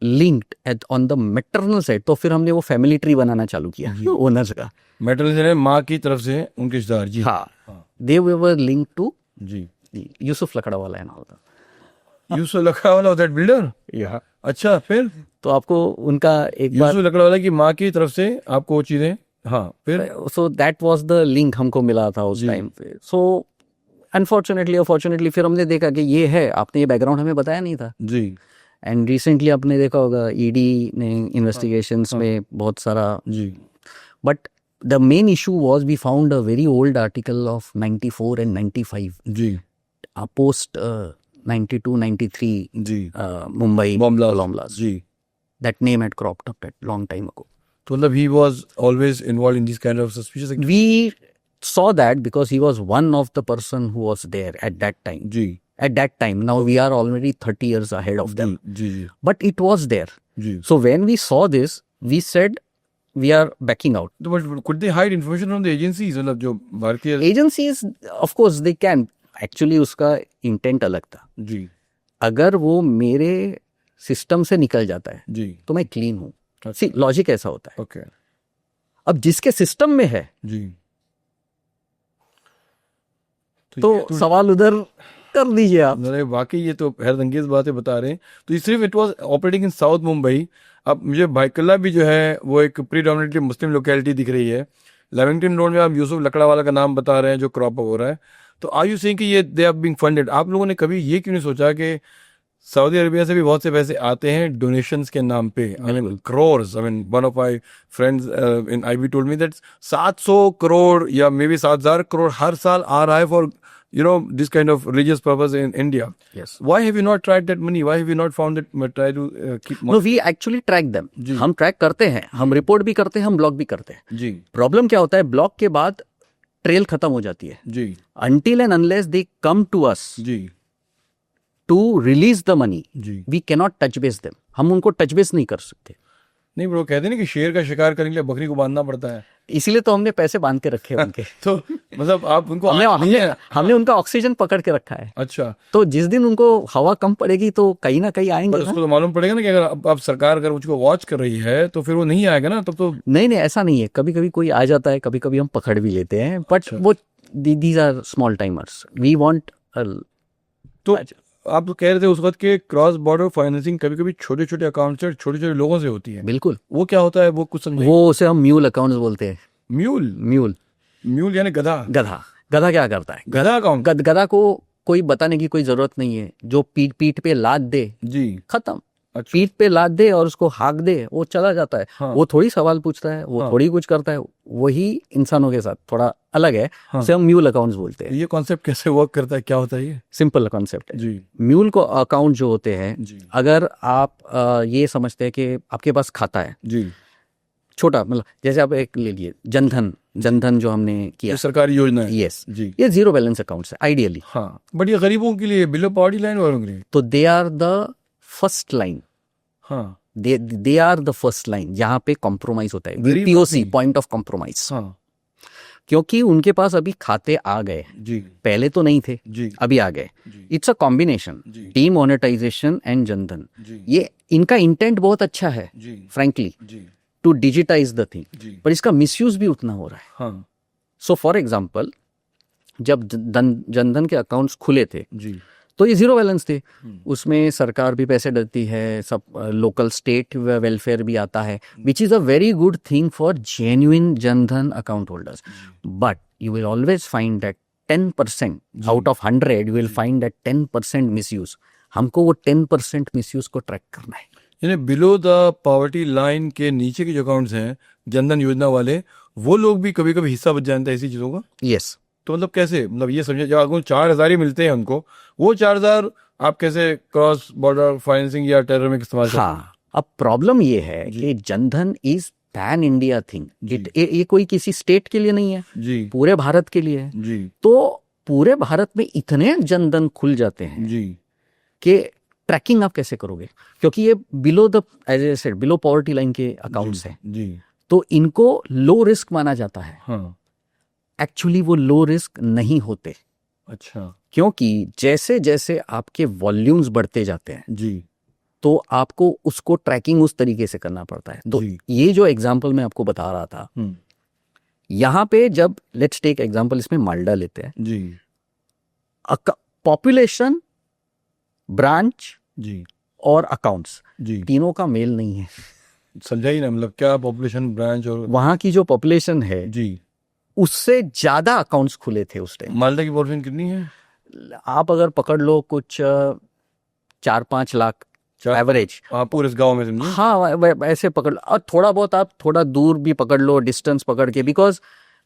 linked at on the maternal side. तो फिर हमने वो फैमिली ट्री बनाना चालू किया ओनर्स का। मेटल से माँ की तरफ से उनके रिश्तेदार जी हाँ, दे वर लिंक्ड टू जी Yusuf Lakdawala and all that. Yusuf Lakdawala that builder. या अच्छा, फिर तो आपको उनका एक बार यूसुफ लकड़ावाला की माँ की तरफ से आपको वो चीजें, हाँ फिर so that was the link हमको मिला था उस टाइम पे। सो अनफॉर्चुनेटली फिर हमने देखा कि ये है, आपने ये बैकग्राउंड हमें बताया नहीं था। जी एंड रिसेंटली आपने देखा होगा ईडी ने इन्वेस्टिगेशंस में बहुत सारा, जी but the main issue was we found a very old article of 94 and 95 जी पोस्ट 92 93 जी Mumbai Bomb bomb blast. जी। That name had cropped up at long time ago. तो मतलब he was always involved in these kind of suspicious activities? We saw that because he was one of the person who was there at that time. Ji At that time, now we are already 30 years ahead of them. Ji ji But it was there. Ji. So when we saw this, we said we are backing out. तो but could they hide information from the agencies? मतलब जो भारतीय Agencies, of course, they can. Actually, उसका intent अलग था। जी अगर वो मेरे सिस्टम से निकल जाता है जी तो मैं क्लीन हूँ। सी लॉजिक ऐसा होता है। ओके अब जिसके सिस्टम में है जी तो सवाल उधर कर दीजिए आप। अरे वाकई ये तो हैरतअंगेज बातें बता रहे हैं। तो ये सिर्फ it was operating in south Mumbai. अब मुझे भाईकल्ला भी जो है वो एक प्रीडोमिनेटली मुस्लिम लोकेलिटी दिख रही है। लेविंगटन रोड में आप यूसुफ लकड़ावाला का नाम बता रहे हैं जो क्रॉप अप हो रहा है। तो आर यू सेइंग कि ये दे आर बीइंग फंडेड? आप लोगों ने कभी ये क्यों नहीं सोचा कि सऊदी अरेबिया से भी बहुत से पैसे आते हैं डोनेशंस के नाम पे? I mean crores. I mean one of my friends in IB told me that 700 crore या मे बी 7000 करोड़ हर साल आ रहा है for this kind of religious purpose in India. Yes. Why have you not tried that money? Why have you not found that? Try to keep money. No, we actually track them. जी। हम track करते हैं, हम report भी करते हैं, हम block भी करते हैं। जी प्रॉब्लम क्या होता है, ब्लॉक के बाद ट्रेल खत्म हो जाती है। जी Until and unless they come to us ji to release the money, ji. we cannot touch base them. हम उनको टच बेस नहीं कर सकते। नहीं ब्रो, कहते हैं ना कि शेर का शिकार करने के लिए बकरी को बांधना पड़ता है। इसीलिए तो हमने पैसे बांध के रखे हैं उनके। तो मतलब आप उनको हमने उनका ऑक्सीजन पकड़ के रखा है। अच्छा, तो जिस दिन उनको हवा कम पड़ेगी तो कहीं ना कहीं आएंगे पर उसको तो मालूम पड़ेगा ना कि अगर अब सरकार अगर मुझको वॉच कर रही है तो फिर वो नहीं आएगा ना तब तो। नहीं ऐसा नहीं है, कभी कभी कोई आ जाता है, कभी कभी हम पकड़ भी लेते हैं, बट वो these are small timers. We want. तो आप तो कह रहे थे उस वक्त के क्रॉस बॉर्डर फाइनेंसिंग कभी कभी छोटे छोटे अकाउंट से छोटे छोटे लोगों से होती है। बिल्कुल। वो क्या होता है वो कुछ समझाइए। वो उसे हम म्यूल अकाउंट्स बोलते हैं। म्यूल? म्यूल म्यूल यानी गधा? गधा क्या करता है? गधा अकाउंट? गधा को कोई बताने की कोई जरूरत नहीं है। जो पीठ पे लाद दे, जी खत्म। अच्छा। पीठ पे लाद दे और उसको हाँक दे, वो चला जाता है। हाँ। वो थोड़ी सवाल पूछता है, वो थोड़ी कुछ करता है। वही इंसानों के साथ थोड़ा अलग है। हाँ। उसे हम म्यूल अकाउंट्स बोलते हैं। ये कॉन्सेप्ट कैसे वर्क करता है, क्या होता है ये? सिंपल कॉन्सेप्ट है जी म्यूल को अकाउंट जो होते हैं। जी अगर आप ये समझते हैं कि आपके पास खाता है जी, छोटा, मतलब जैसे आप एक ले लिए जनधन जो हमने किया, ये सरकारी योजना है। यस जी ये जीरो बैलेंस अकाउंट्स है आइडियली। हाँ, बट ये गरीबों के लिए, बिलो पॉवर्टी लाइन वालों के लिए। तो they are the first line. हाँ they are the first line जहां पे कॉम्प्रोमाइज होता है। गरीब पीओसी, आदमी। Point of compromise. हाँ क्योंकि उनके पास अभी खाते आ गए, जी पहले तो नहीं थे, जी अभी आ गए। जी इट्स अ कॉम्बिनेशन, जी डीमोनेटाइजेशन एंड जनधन। जी ये इनका इंटेंट बहुत अच्छा है जी फ्रैंकली, जी टू डिजिटाइज द थिंग, जी पर इसका मिसयूज भी उतना हो रहा है। हाँ सो फॉर एग्जाम्पल, जब जनधन के अकाउंट्स खुले थे जी तो ये जीरो बैलेंस थे। उसमें सरकार भी पैसे डलती है, सब लोकल स्टेट वेलफेयर भी आता है, which is a very good thing for genuine Jan Dhan account holders. But you will always find that 10% out of 100 you will find that 10% misuse. हमको वो 10% मिसयूज को ट्रैक करना है। यानी बिलो द पॉवर्टी लाइन के नीचे के जो अकाउंट्स हैं जनधन योजना वाले, वो लोग भी कभी कभी हिस्सा बच जाते हैं ऐसी चीजों का। यस। तो मतलब कैसे, मतलब ये समझे, जब 4,000 ही मिलते हैं उनको, वो 4,000 आप कैसे क्रॉस बॉर्डर फाइनेंसिंग या टेरर में इस्तेमाल करते हैं? हाँ, अब प्रॉब्लम ये है कि Jan Dhan is pan India thing. ये कोई किसी स्टेट के लिए नहीं है, जी पूरे भारत के लिए है। जी तो पूरे भारत में इतने जनधन खुल जाते हैं जी कि ट्रैकिंग आप कैसे करोगे? क्योंकि ये below the, as I said, below poverty line के अकाउंट्स हैं, जी तो इनको लो रिस्क माना जाता है। हाँ एक्चुअली वो लो रिस्क नहीं होते। अच्छा क्योंकि जैसे जैसे आपके वॉल्यूम्स बढ़ते जाते हैं जी तो आपको उसको ट्रैकिंग उस तरीके से करना पड़ता है। तो जी ये जो एग्जांपल मैं आपको बता रहा था, यहाँ पे जब लेट्स टेक एग्जांपल, इसमें माल्डा लेते हैं, जी पॉपुलेशन, ब्रांच जी और अकाउंट्स, जी तीनों का मेल नहीं है। समझा ही ना, मतलब क्या पॉपुलेशन, ब्रांच और वहां की जो पॉपुलेशन है जी। उससे ज्यादा अकाउंट्स खुले थे उस टाइम। माल्टा की पॉपुलेशन कितनी है? आप अगर पकड़ लो कुछ 4-5 लाख एवरेज। आप पूरे इस गांव में समझे? हाँ, ऐसे पकड़ लो। और थोड़ा बहुत आप थोड़ा दूर भी पकड़ लो, डिस्टेंस पकड़ के, बिकॉज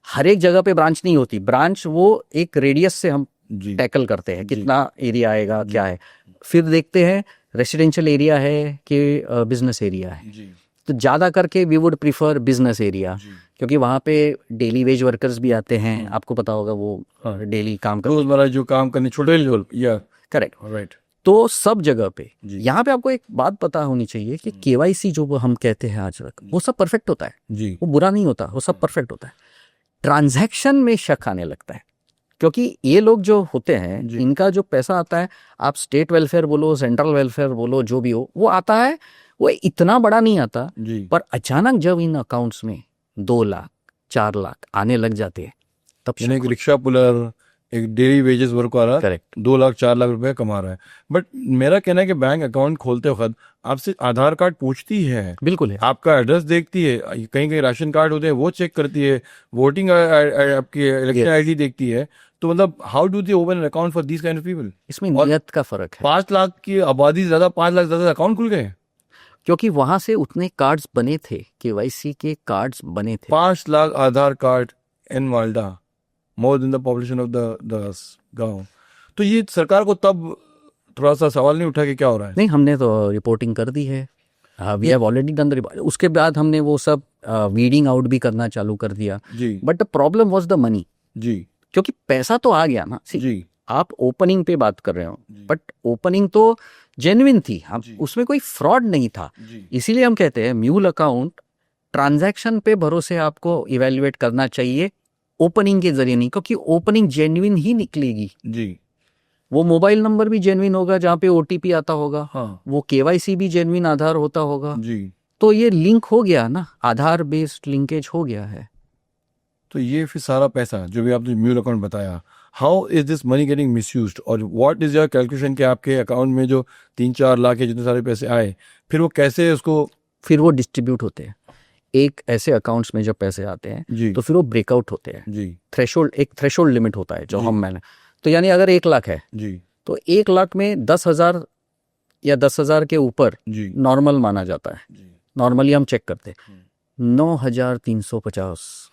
हर एक जगह पे ब्रांच नहीं होती। ब्रांच वो एक रेडियस से हम जी टैकल करते हैं, जी। कितना एरिया आएगा, क्या है, फिर देखते हैं रेसिडेंशियल एरिया है कि बिजनेस एरिया है। जी तो ज़्यादा करके we would prefer business area, जी। क्योंकि वहाँ पे डेली वेज वर्कर्स भी आते हैं, आपको पता होगा वो डेली काम कर, रोजमर्रा जो काम करने, छोटे जो, या करेक्ट। राइट। तो सब जगह पे जी। यहाँ पे आपको एक बात पता होनी चाहिए कि केवाईसी जो वो हम कहते हैं आज तक, वो सब परफेक्ट होता है, जी वो बुरा नहीं होता, वो सब परफेक्ट होता है। ट्रांजैक्शन में शक आने लगता है, क्योंकि ये लोग जो होते हैं जी। इनका जो पैसा आता है, आप स्टेट वेलफेयर बोलो, सेंट्रल वेलफेयर बोलो, जो भी हो, वो आता है, वो इतना बड़ा नहीं आता, जी पर अचानक जब इन अकाउंट्स में 2 लाख 4 लाख आने लग जाते हैं तब यानी एक रिक्शा पुलर, एक डेली वेजेस वर्क वाला करेक्ट 2 लाख 4 लाख रुपए कमा रहा है। बट मेरा कहना है कि बैंक अकाउंट खोलते वक्त आपसे आधार कार्ड पूछती है, बिल्कुल है। आपका एड्रेस देखती है, कहीं कहीं राशन कार्ड होते हैं वो चेक करती है, वोटिंग आपकी इलेक्शन आईडी देखती है। तो मतलब how do they open an account for this kind of people? इसमें नियत का फर्क है। 5 लाख की आबादी ज्यादा, 5 लाख ज्यादा अकाउंट खुल गए। क्योंकि वहां से उतने कार्ड्स बने थे, केवाईसी के कार्ड्स बने थे। 5 lakh Aadhaar card in Malda, more than the population of the गांव। तो ये सरकार को तब थोड़ा सा सवाल नहीं उठा कि क्या हो रहा है? नहीं, हमने तो रिपोर्टिंग कर दी है, we have already done the report. उसके बाद हमने वो सब वीडिंग आउट भी करना चालू कर दिया। जी but the problem was the money, जी क्योंकि पैसा तो आ गया ना। जी आप ओपनिंग पे बात कर रहे हो, बट ओपनिंग तो जेन्युइन थी, हम उसमें कोई फ्रॉड नहीं था। जी इसीलिए हम कहते हैं म्यूल अकाउंट ट्रांजैक्शन पे भरोसे आपको इवेल्युएट करना चाहिए, ओपनिंग के जरिए नहीं, क्योंकि ओपनिंग जेन्युइन ही निकलेगी। जी। वो मोबाइल नंबर भी जेन्युइन होगा जहाँ पे ओटीपी आता होगा, हाँ वो केवाईसी भी जेन्युइन आधार होता होगा। जी। तो ये लिंक हो गया ना, आधार बेस्ड लिंकेज हो गया है। तो ये फिर सारा पैसा जो भी आपने म्यूल अकाउंट बताया, how is this money getting misused, और व्हाट इज योर कैलकुलेशन कि आपके अकाउंट में जो 3-4 लाख के जितने सारे पैसे आए, फिर वो कैसे उसको? फिर वो डिस्ट्रीब्यूट होते हैं। एक ऐसे अकाउंट्स में जब पैसे आते हैं जी तो फिर वो ब्रेकआउट होते हैं। जी थ्रेशोल्ड, एक थ्रेशोल्ड लिमिट होता है जो जी। हम मैंने, तो यानी अगर 1 लाख है जी तो 1 लाख में 10,000 या 10,000 के ऊपर जी नॉर्मल माना जाता है। जी। नॉर्मली हम चेक करते हैं 9,350,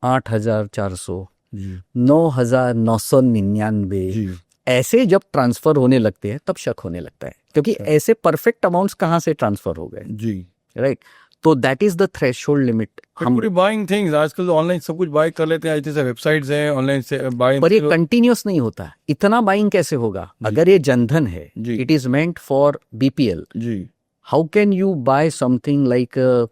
8,400, जी 9,999, जी ऐसे जब ट्रांसफर होने लगते हैं तब शक होने लगता है, क्योंकि ऐसे परफेक्ट अमाउंट्स कहाँ से ट्रांसफर हो गए, जी। राइट? तो that is the threshold limit. हम बाइंग थिंग्स आजकल ऑनलाइन सब कुछ बाय कर लेते हैं, जैसे वेबसाइट्स हैं ऑनलाइन से बाय। पर ये कंटिन्यूअस नहीं होता, इतना बाइंग कैसे होगा? अगर ये जनधन है, जी। It is meant for BPL, जी how can you buy something like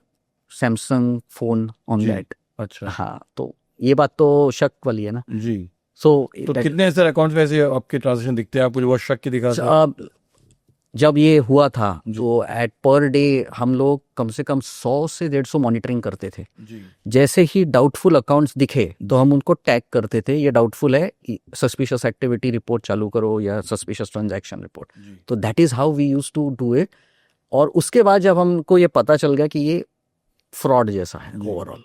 Samsung phone on जी। दैट? अच्छा हाँ, तो ये बात तो शक वाली है ना। जी। सो तो कितने ऐसे अकाउंट्स में ऐसे आपके ट्रांजेक्शन दिखते हैं आपको जो बहुत शक के दिखाते हैं? जब ये हुआ था तो एट पर डे हम लोग कम से कम 100 से 150 मॉनिटरिंग करते थे। जी जैसे ही डाउटफुल अकाउंट्स दिखे तो हम उनको टैग करते थे, ये डाउटफुल है, सस्पिशियस एक्टिविटी रिपोर्ट चालू करो या सस्पिशियस ट्रांजैक्शन रिपोर्ट। तो that is how we use to do it. और उसके बाद जब हमको ये पता चल गया कि ये फ्रॉड जैसा है, ओवरऑल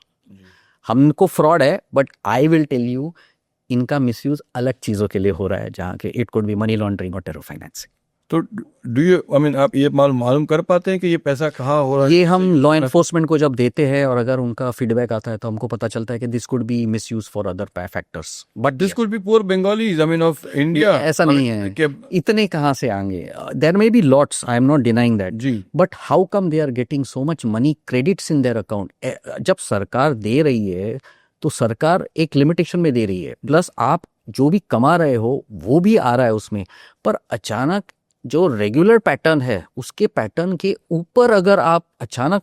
हमको फ्रॉड है, but I will tell you इनका मिसयूज अलग चीजों के लिए हो रहा है, जहाँ के it could be money laundering और टेरर फाइनेंसिंग। तो डू यू आई मीन आप ये मालूम कर पाते हैं कि ये पैसा कहाँ हो रहा है? ये हम लॉ एनफोर्समेंट को जब देते हैं और अगर उनका फीडबैक आता है तो हमको पता चलता है कि this could be misuse for other factors, but this could be poor Bengalis I mean of India. ऐसा नहीं है, इतने कहाँ से आएंगे? There may be lots, I am not denying that, जी। But how come they are getting so much money credits in their account? जब सरकार दे रही है तो सरकार एक लिमिटेशन में दे रही है, प्लस आप जो भी कमा रहे हो वो भी आ रहा है उसमें, पर अचानक जो रेगुलर पैटर्न है उसके पैटर्न के ऊपर अगर आप अचानक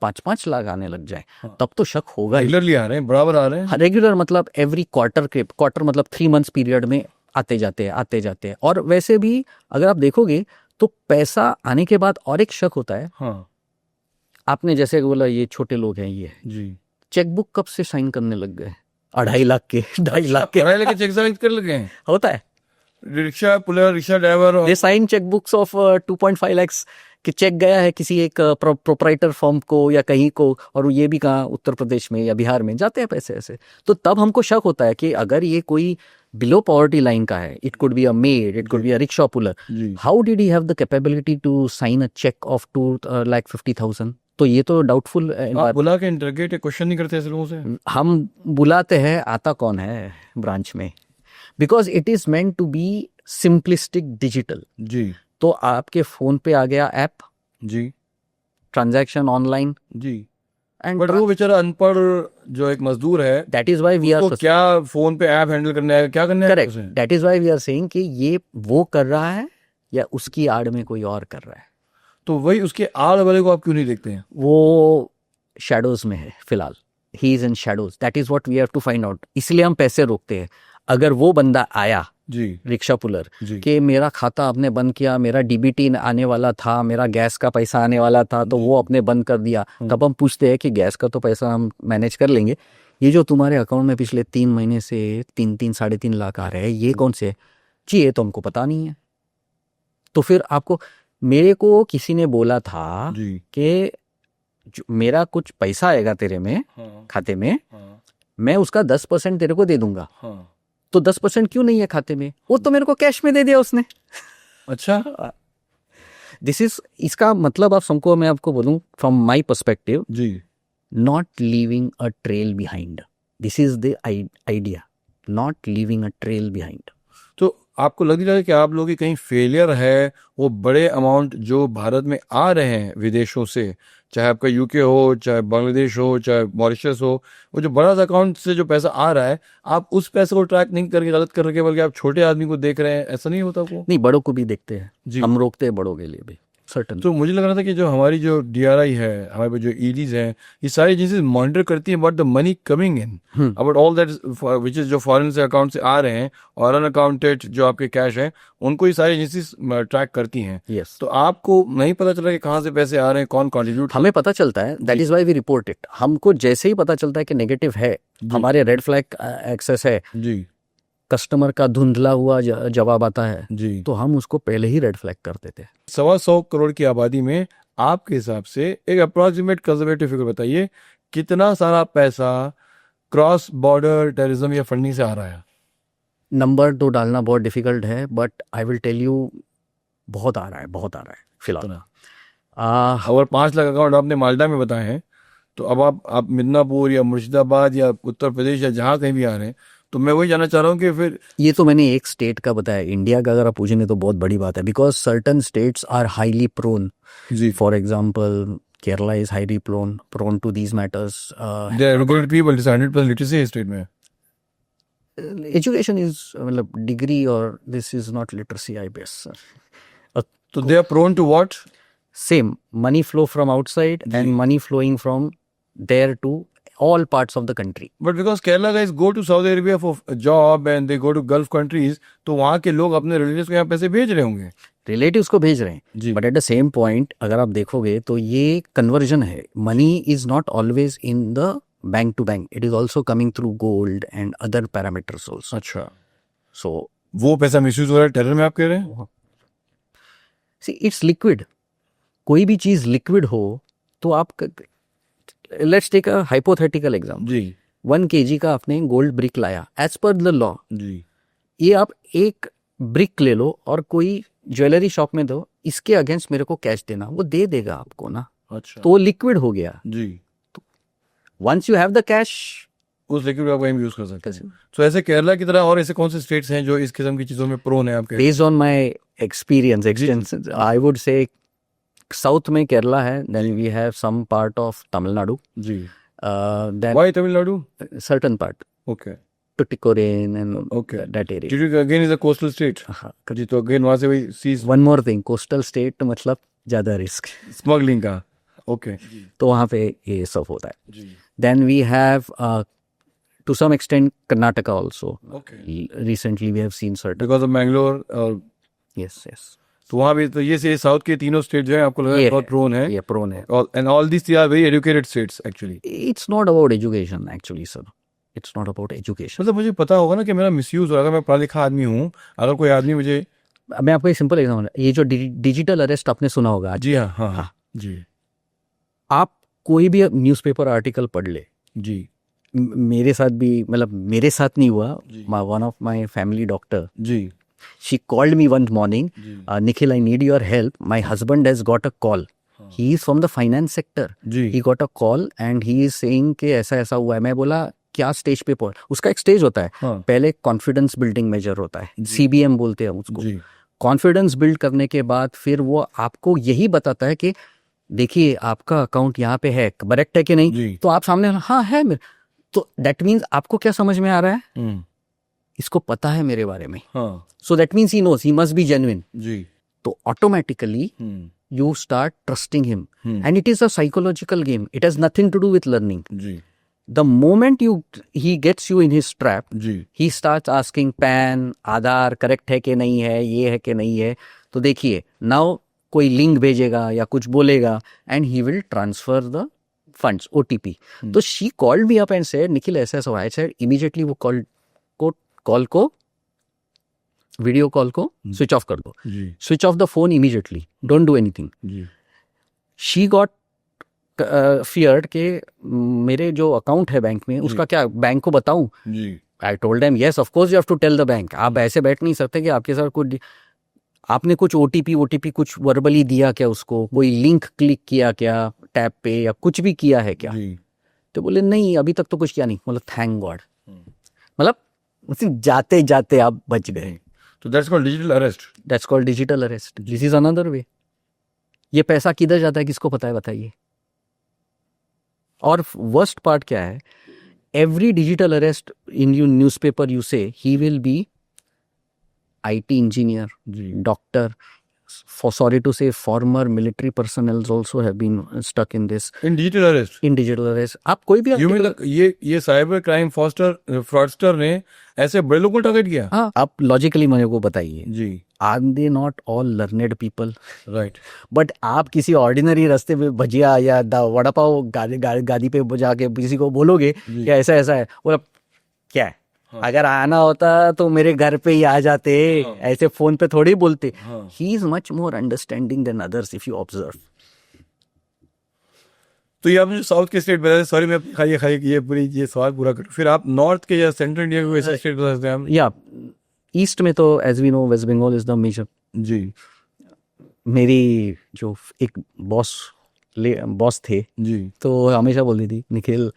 5-5 लाख आने लग जाए हाँ। तब तो शक होगा ही। रेगुलरली आ रहे हैं, बराबर आ रहे हैं। रेगुलर मतलब एवरी क्वार्टर मतलब 3 मंथ्स पीरियड में आते जाते हैं। और वैसे भी अगर आप देखोगे तो पैसा आने के बाद और एक शक होता है। हाँ आपने जैसे बोला ये छोटे लोग हैं, ये जी, चेकबुक कब से साइन करने लग गए? 2.5 लाख के 2.5 लाख के पढ़ाई लेके चेक साइन कर लगे हैं। होता है। रिक्शा पुलिस, रिक्शा ड्राइवर और दे साइन चेकबुक्स ऑफ 2.5 lakhs कि चेक गया है किसी एक प्रोप्राइटर फर्म को या कहीं को, और ये भी कहाँ उत्तर प्रदेश में या बिहार में जाते हैं पैसे ऐसे। तो तब हमको शक होता है कि अगर ये कोई बिलो पॉवर्टी लाइन का है, it could be a maid, it could be a rickshaw puller, जी, how did he have the capability to sign a cheque of 2,50,000? तो ये तो डाउटफुल। आप बुला के इंटरोगेट क्वेश्चन नहीं करते ऐसे लोगों से? हम बुलाते हैं, आता कौन है ब्रांच में, because it is meant to be simplistic digital. जी तो आपके फोन पे आ गया ऐप, जी ट्रांजैक्शन ऑनलाइन, जी। एंड बट वो बेचारा अनपढ़ जो एक मजदूर है, that is why we are उसको क्या फोन पे ऐप हैंडल करना है, क्या करना है करेक्ट, उसे? That is why we are saying कि ये वो कर रहा है या उसकी आड़ में कोई और कर रहा है। तो वही उसके आड़ वाले को आप क्यों नहीं देखते हैं? वो शैडोज में है फिलहाल, he is in shadows, that is what we have to find out. इसलिए हम पैसे रोकते हैं। अगर वो बंदा आया जी रिक्शा पुलर जी कि मेरा खाता आपने बंद किया, मेरा डीबीटी आने वाला था, मेरा गैस का पैसा आने वाला था, तो वो आपने बंद कर दिया, तब हम पूछते हैं कि गैस का तो पैसा हम मैनेज कर लेंगे, ये जो तुम्हारे अकाउंट में पिछले 3 महीने से 3-3.5 लाख आ रहे हैं, ये कौन से? जी ये तो हमको पता नहीं है। तो फिर आपको, मेरे को किसी ने बोला था जी कि मेरा कुछ पैसा आएगा तेरे में हाँ खाते में, हाँ मैं उसका 10% तेरे को दे दूंगा। हाँ। तो 10% क्यों नहीं है खाते में? वो तो मेरे को कैश में दे दिया उसने। अच्छा दिस इज, इसका मतलब आप सबको, मैं आपको बोलूं फ्रॉम माई पर्सपेक्टिव, जी not leaving a trail behind, this is the idea, not leaving a trail behind. तो आपको लग रहा है कि आप लोगों की कहीं फेलियर है? वो बड़े अमाउंट जो भारत में आ रहे हैं विदेशों से, चाहे आपका यूके हो, चाहे बांग्लादेश हो, चाहे मॉरिशस हो, वो जो बड़ा अकाउंट से जो पैसा आ रहा है, आप उस पैसे को ट्रैक नहीं करके गलत कर रहे, बल्कि आप छोटे आदमी को देख रहे हैं, ऐसा नहीं होता आपको? नहीं, बड़ों को भी देखते हैं, जी। हम रोकते हैं बड़ों के लिए भी सर्टन। तो मुझे लग रहा था कि जो हमारी जो DRI है, हमारे पास जो EDs हैं, ये सारी एजेंसीज मॉनिटर करती हैं about the money coming in, about all that which is जो फॉरेन से अकाउंट से आ रहे हैं और अनअकाउंटेड जो आपके कैश हैं, उनको ये सारी एजेंसीज ट्रैक करती हैं। यस, तो आपको नहीं पता चला कि कहाँ से पैसे आ रहे हैं, कौन कंट्रीब्यूट? हमें पता चलता है, that is why we report it. हमको जैसे ही पता चलता है कि नेगेटिव है, हमारे रेड फ्लैग एक्सेस है, जी कस्टमर का धुंधला हुआ जवाब आता है, जी। तो हम उसको पहले ही रेड फ्लैग कर देते हैं। 125 करोड़ की आबादी में आपके हिसाब से एक अप्रोक्सीमेट कंजर्वेटिव फिगर बताइए, कितना सारा पैसा क्रॉस बॉर्डर टेररिज्म या फंडिंग से आ रहा है? नंबर तो डालना बहुत डिफिकल्ट है, but I will tell you, बहुत आ रहा है, बहुत आ रहा है फिलहाल। अगर 5 लाख अकाउंट आपने माल्टा में बताए हैं, तो अब आप मिदनापुर या मुर्शिदाबाद या उत्तर प्रदेश या जहाँ कहीं भी आ रहे हैं, तो मैं वही जानना चाह रहा हूँ कि फिर ये तो मैंने एक स्टेट का बताया, इंडिया का अगर आप पूछेंगे तो बहुत बड़ी बात है, because certain states are highly prone. जी for example Kerala is highly prone to these matters. There are educated people, 100% literacy है स्टेट में। एजुकेशन इज मतलब डिग्री, और this is not literacy I base. तो they are prone to what? Same money flow from outside and money flowing from there to all parts of the country. But because Kerala guys go to Saudi Arabia for a job and they go to Gulf countries, तो वहाँ के लोग अपने relatives को यहाँ पैसे भेज रहे होंगे। रिलेटिव्स को भेज रहे हैं, जी। But at the same point अगर आप देखोगे तो ये कन्वर्जन है। Money is not always in the bank to bank, it is also coming through gold and other parameters also. अच्छा, सो वो पैसा मिसयूज हो रहा है टेरर में, आप कह रहे हैं? सी इट्स लिक्विड, कोई भी चीज लिक्विड हो तो आप, let's take a hypothetical example, जी 1 kg का आपने गोल्ड ब्रिक लाया एज पर द लॉ, जी ये आप एक ब्रिक ले लो और कोई ज्वेलरी शॉप में दो, इसके अगेंस्ट मेरे को कैश देना, वो दे देगा आपको ना, अच्छा तो वो लिक्विड हो गया। जी। Once you have the cash, उस लिक्विड आप कहीं भी यूज कर सकते हैं। तो ऐसे केरला की तरह और ऐसे कौन से स्टेट्स हैं जो इस किस्म की चीजों में प्रोन है आपके? Based on my experience I would say south में केरला है, then we have some part of Tamil Nadu, जी। Then why Tamil Nadu? Certain part okay Tuticorin and Okay. That area. क्योंकि again is a coastal state जी, तो अगेन वहां से वही sees one more thing, coastal state मतलब ज्यादा रिस्क। स्मगलिंग का ओके तो वहाँ पे ये सब होता है. जी Then we have to some extent Karnataka also. Okay Recently we have seen certain. Because of Mangalore और Yes, yes. तो वहाँ भी तो ये साउथ के तीनों स्टेट जो है आपको लगा ये बहुत प्रोन है ये prone है. And all this are very educated states actually. It's not about education actually, sir. It's not about education. मतलब मुझे पता होगा ना कि मेरा मिसयूज होगा. मैं पढ़ा लिखा आदमी हूँ, अगर कोई आदमी मुझे. मैं आपको एक सिंपल एग्जाम्पल, ये जो डिजिटल अरेस्ट आपने सुना होगा आज, जी हाँ हाँ हाँ जी आप कोई भी न्यूज़पेपर आर्टिकल पढ़ ले. जी मेरे साथ भी, मतलब मेरे साथ नहीं हुआ, जी. One of my family doctor, जी she called me one morning, जी Nikhil, I need your help. My husband has got a call. He is from the finance sector. जी He got a call and he is saying कि ऐसा ऐसा हुआ है. मैं बोला क्या स्टेज पे पहुंच, उसका एक स्टेज होता है. हाँ पहले कॉन्फिडेंस बिल्डिंग मेजर होता है, जी. CBM बोलते हैं उसको. जी कॉन्फिडेंस बिल्ड करने के बाद फिर वो आपको यही बताता है कि देखिए आपका अकाउंट यहाँ पे है, करेक्ट है कि नहीं. जी तो आप सामने हाँ है मेरे, तो दैट मीन्स आपको क्या समझ में आ रहा है, इसको पता है मेरे बारे में. हाँ so that means he knows, he must be genuine. जी तो automatically you start trusting him. And it is a psychological game. It has nothing to do with learning. जी The moment he gets you in his trap, जी he starts asking PAN, Aadhaar correct है कि नहीं है, ये है कि नहीं है. तो देखिए now कोई लिंक भेजेगा या कुछ बोलेगा and he will transfer the funds, OTP. तो she called me up and said, Nikhil ऐसा ऐसा हुआ है. I said immediately वो कॉल को वीडियो कॉल को स्विच ऑफ कर दो. जी switch off the phone immediately, don't do anything. जी शी गॉट फियर्ड के मेरे जो अकाउंट है बैंक में उसका क्या बैंक को बताऊं. जी I told them yes of course you have to tell the bank. आप ऐसे बैठ नहीं सकते कि आपके साथ कुछ आपने कुछ ओटीपी कुछ वर्बली दिया क्या उसको, कोई लिंक क्लिक किया क्या टैब पे या कुछ भी किया है क्या. जी तो बोले नहीं अभी तक तो कुछ किया नहीं. मतलब थैंक गॉड, मतलब जाते जाते आप बच गए. तो that's called digital arrest. That's called digital arrest. This is another वे. ये पैसा किधर जाता है किसको पता है, बताइए. और वर्स्ट पार्ट क्या है, every digital arrest in you newspaper you say he will be IT engineer, जी doctor, for sorry to say former military personnel also have been stuck in this, in digital arrest. in digital arrest. आप कोई भी you mean ये cyber crime fraudster ने ऐसे बड़े लोगों को टारगेट किया. हाँ, आप लॉजिकली मेरे को बताइए, जी are they not all learned people? Right. But आप किसी ऑर्डिनरी रास्ते पे भजिया या वड़ा पाव गाड़ी पे जाके किसी को बोलोगे कि ऐसा ऐसा है, बोला क्या है. हाँ. अगर आना होता तो मेरे घर पे ही आ जाते. हाँ. ऐसे फोन पे थोड़ी बोलते. हाँ. He is much more understanding than others if you observe. तो ये आपने साउथ के स्टेट बताया. सॉरी मैं खाली ये पूरी ये सवाल पूरा करूँ. फिर आप नॉर्थ के या सेंट्रल इंडिया के कोई ऐसे स्टेट बता सकते हैं आप? या ईस्ट में तो as we know West Bengal is the major. जी मेरी जो एक बॉस थे जी तो हमेशा बोलती थी निखिल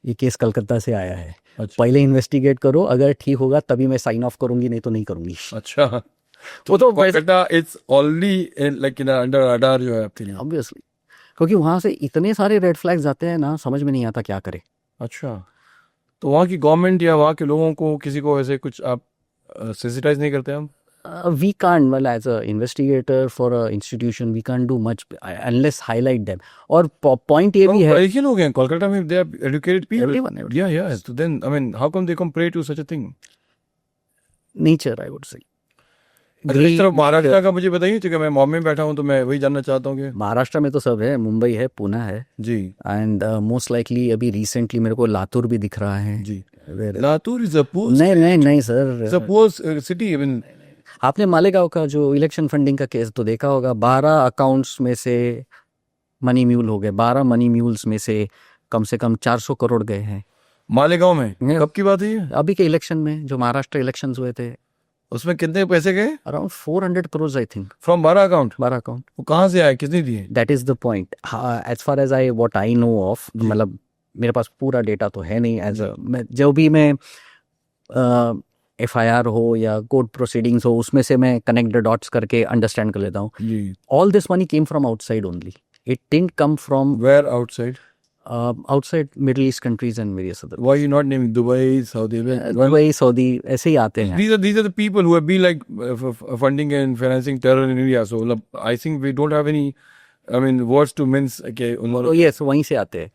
ये केस कलकत्ता से आया है, अच्छा पहले इन्वेस्टिगेट करो, अगर ठीक होगा तभी मैं साइन ऑफ करूंगी, नहीं तो नहीं करूंगी. अच्छा. वो तो Kolkata it's only like in under radar जो है आपके लिए. ऑब्वियसली, क्योंकि वहां से इतने सारे रेड फ्लैग्स आते हैं ना, समझ में नहीं आता क्या करे. अच्छा. तो वहाँ की गवर्नमेंट या वहाँ के लोगों को किसी को ऐसे कुछ आप सेंसिटाइज नहीं करते हम? We can't, well, as a investigator for a institution, we can't do much unless highlight them. और point ये भी है, पढ़े लोग हैं कोलकाता में, they are educated people. Everyone. Yeah. So then, I mean, how come they come pray to such a thing? nature, I would say. इस तरफ महाराष्ट्र का मुझे बताइए, क्योंकि मैं बॉम्बे में बैठा हूँ तो मैं वही जानना चाहता हूँ कि. महाराष्ट्र में तो सब है, मुंबई है, पुणे है, जी एंड मोस्ट लाइकली अभी रिसेंटली मेरे को लातूर भी दिख रहा है. जी. Latur is a poor. नहीं sir, it's a poor city. I mean आपने मालेगांव का जो इलेक्शन फंडिंग का केस तो देखा होगा. 12 अकाउंट्स में से मनी म्यूल हो गए. 12 मनी म्यूल्स में से कम 400 करोड़ गए हैं मालेगांव में. कब की बात है ये? अभी के इलेक्शन में, जो महाराष्ट्र इलेक्शन हुए थे. उसमें कितने पैसे गए? Around 400 crore I think, from 12 account. 12 account. वो कहाँ से आए, किसने दिए? That is the point. As far as I what I know of, मतलब मेरे पास पूरा डेटा तो है नहीं. एज जो भी मैं FIR हो या कोर्ट प्रोसीडिंग्स हो, उसमें से मैं कनेक्ट द डॉट्स करके अंडरस्टैंड कर लेता हूँ. जी. All this money came from outside only. It didn't come from where outside? Outside Middle East countries and various other. Why you not naming Dubai, Saudi? Dubai, Saudi, ऐसे ही आते हैं. These are the people who have been like funding and financing terror in India. So I think we don't have any I mean words two means के तो yes वहीं से आते हैं।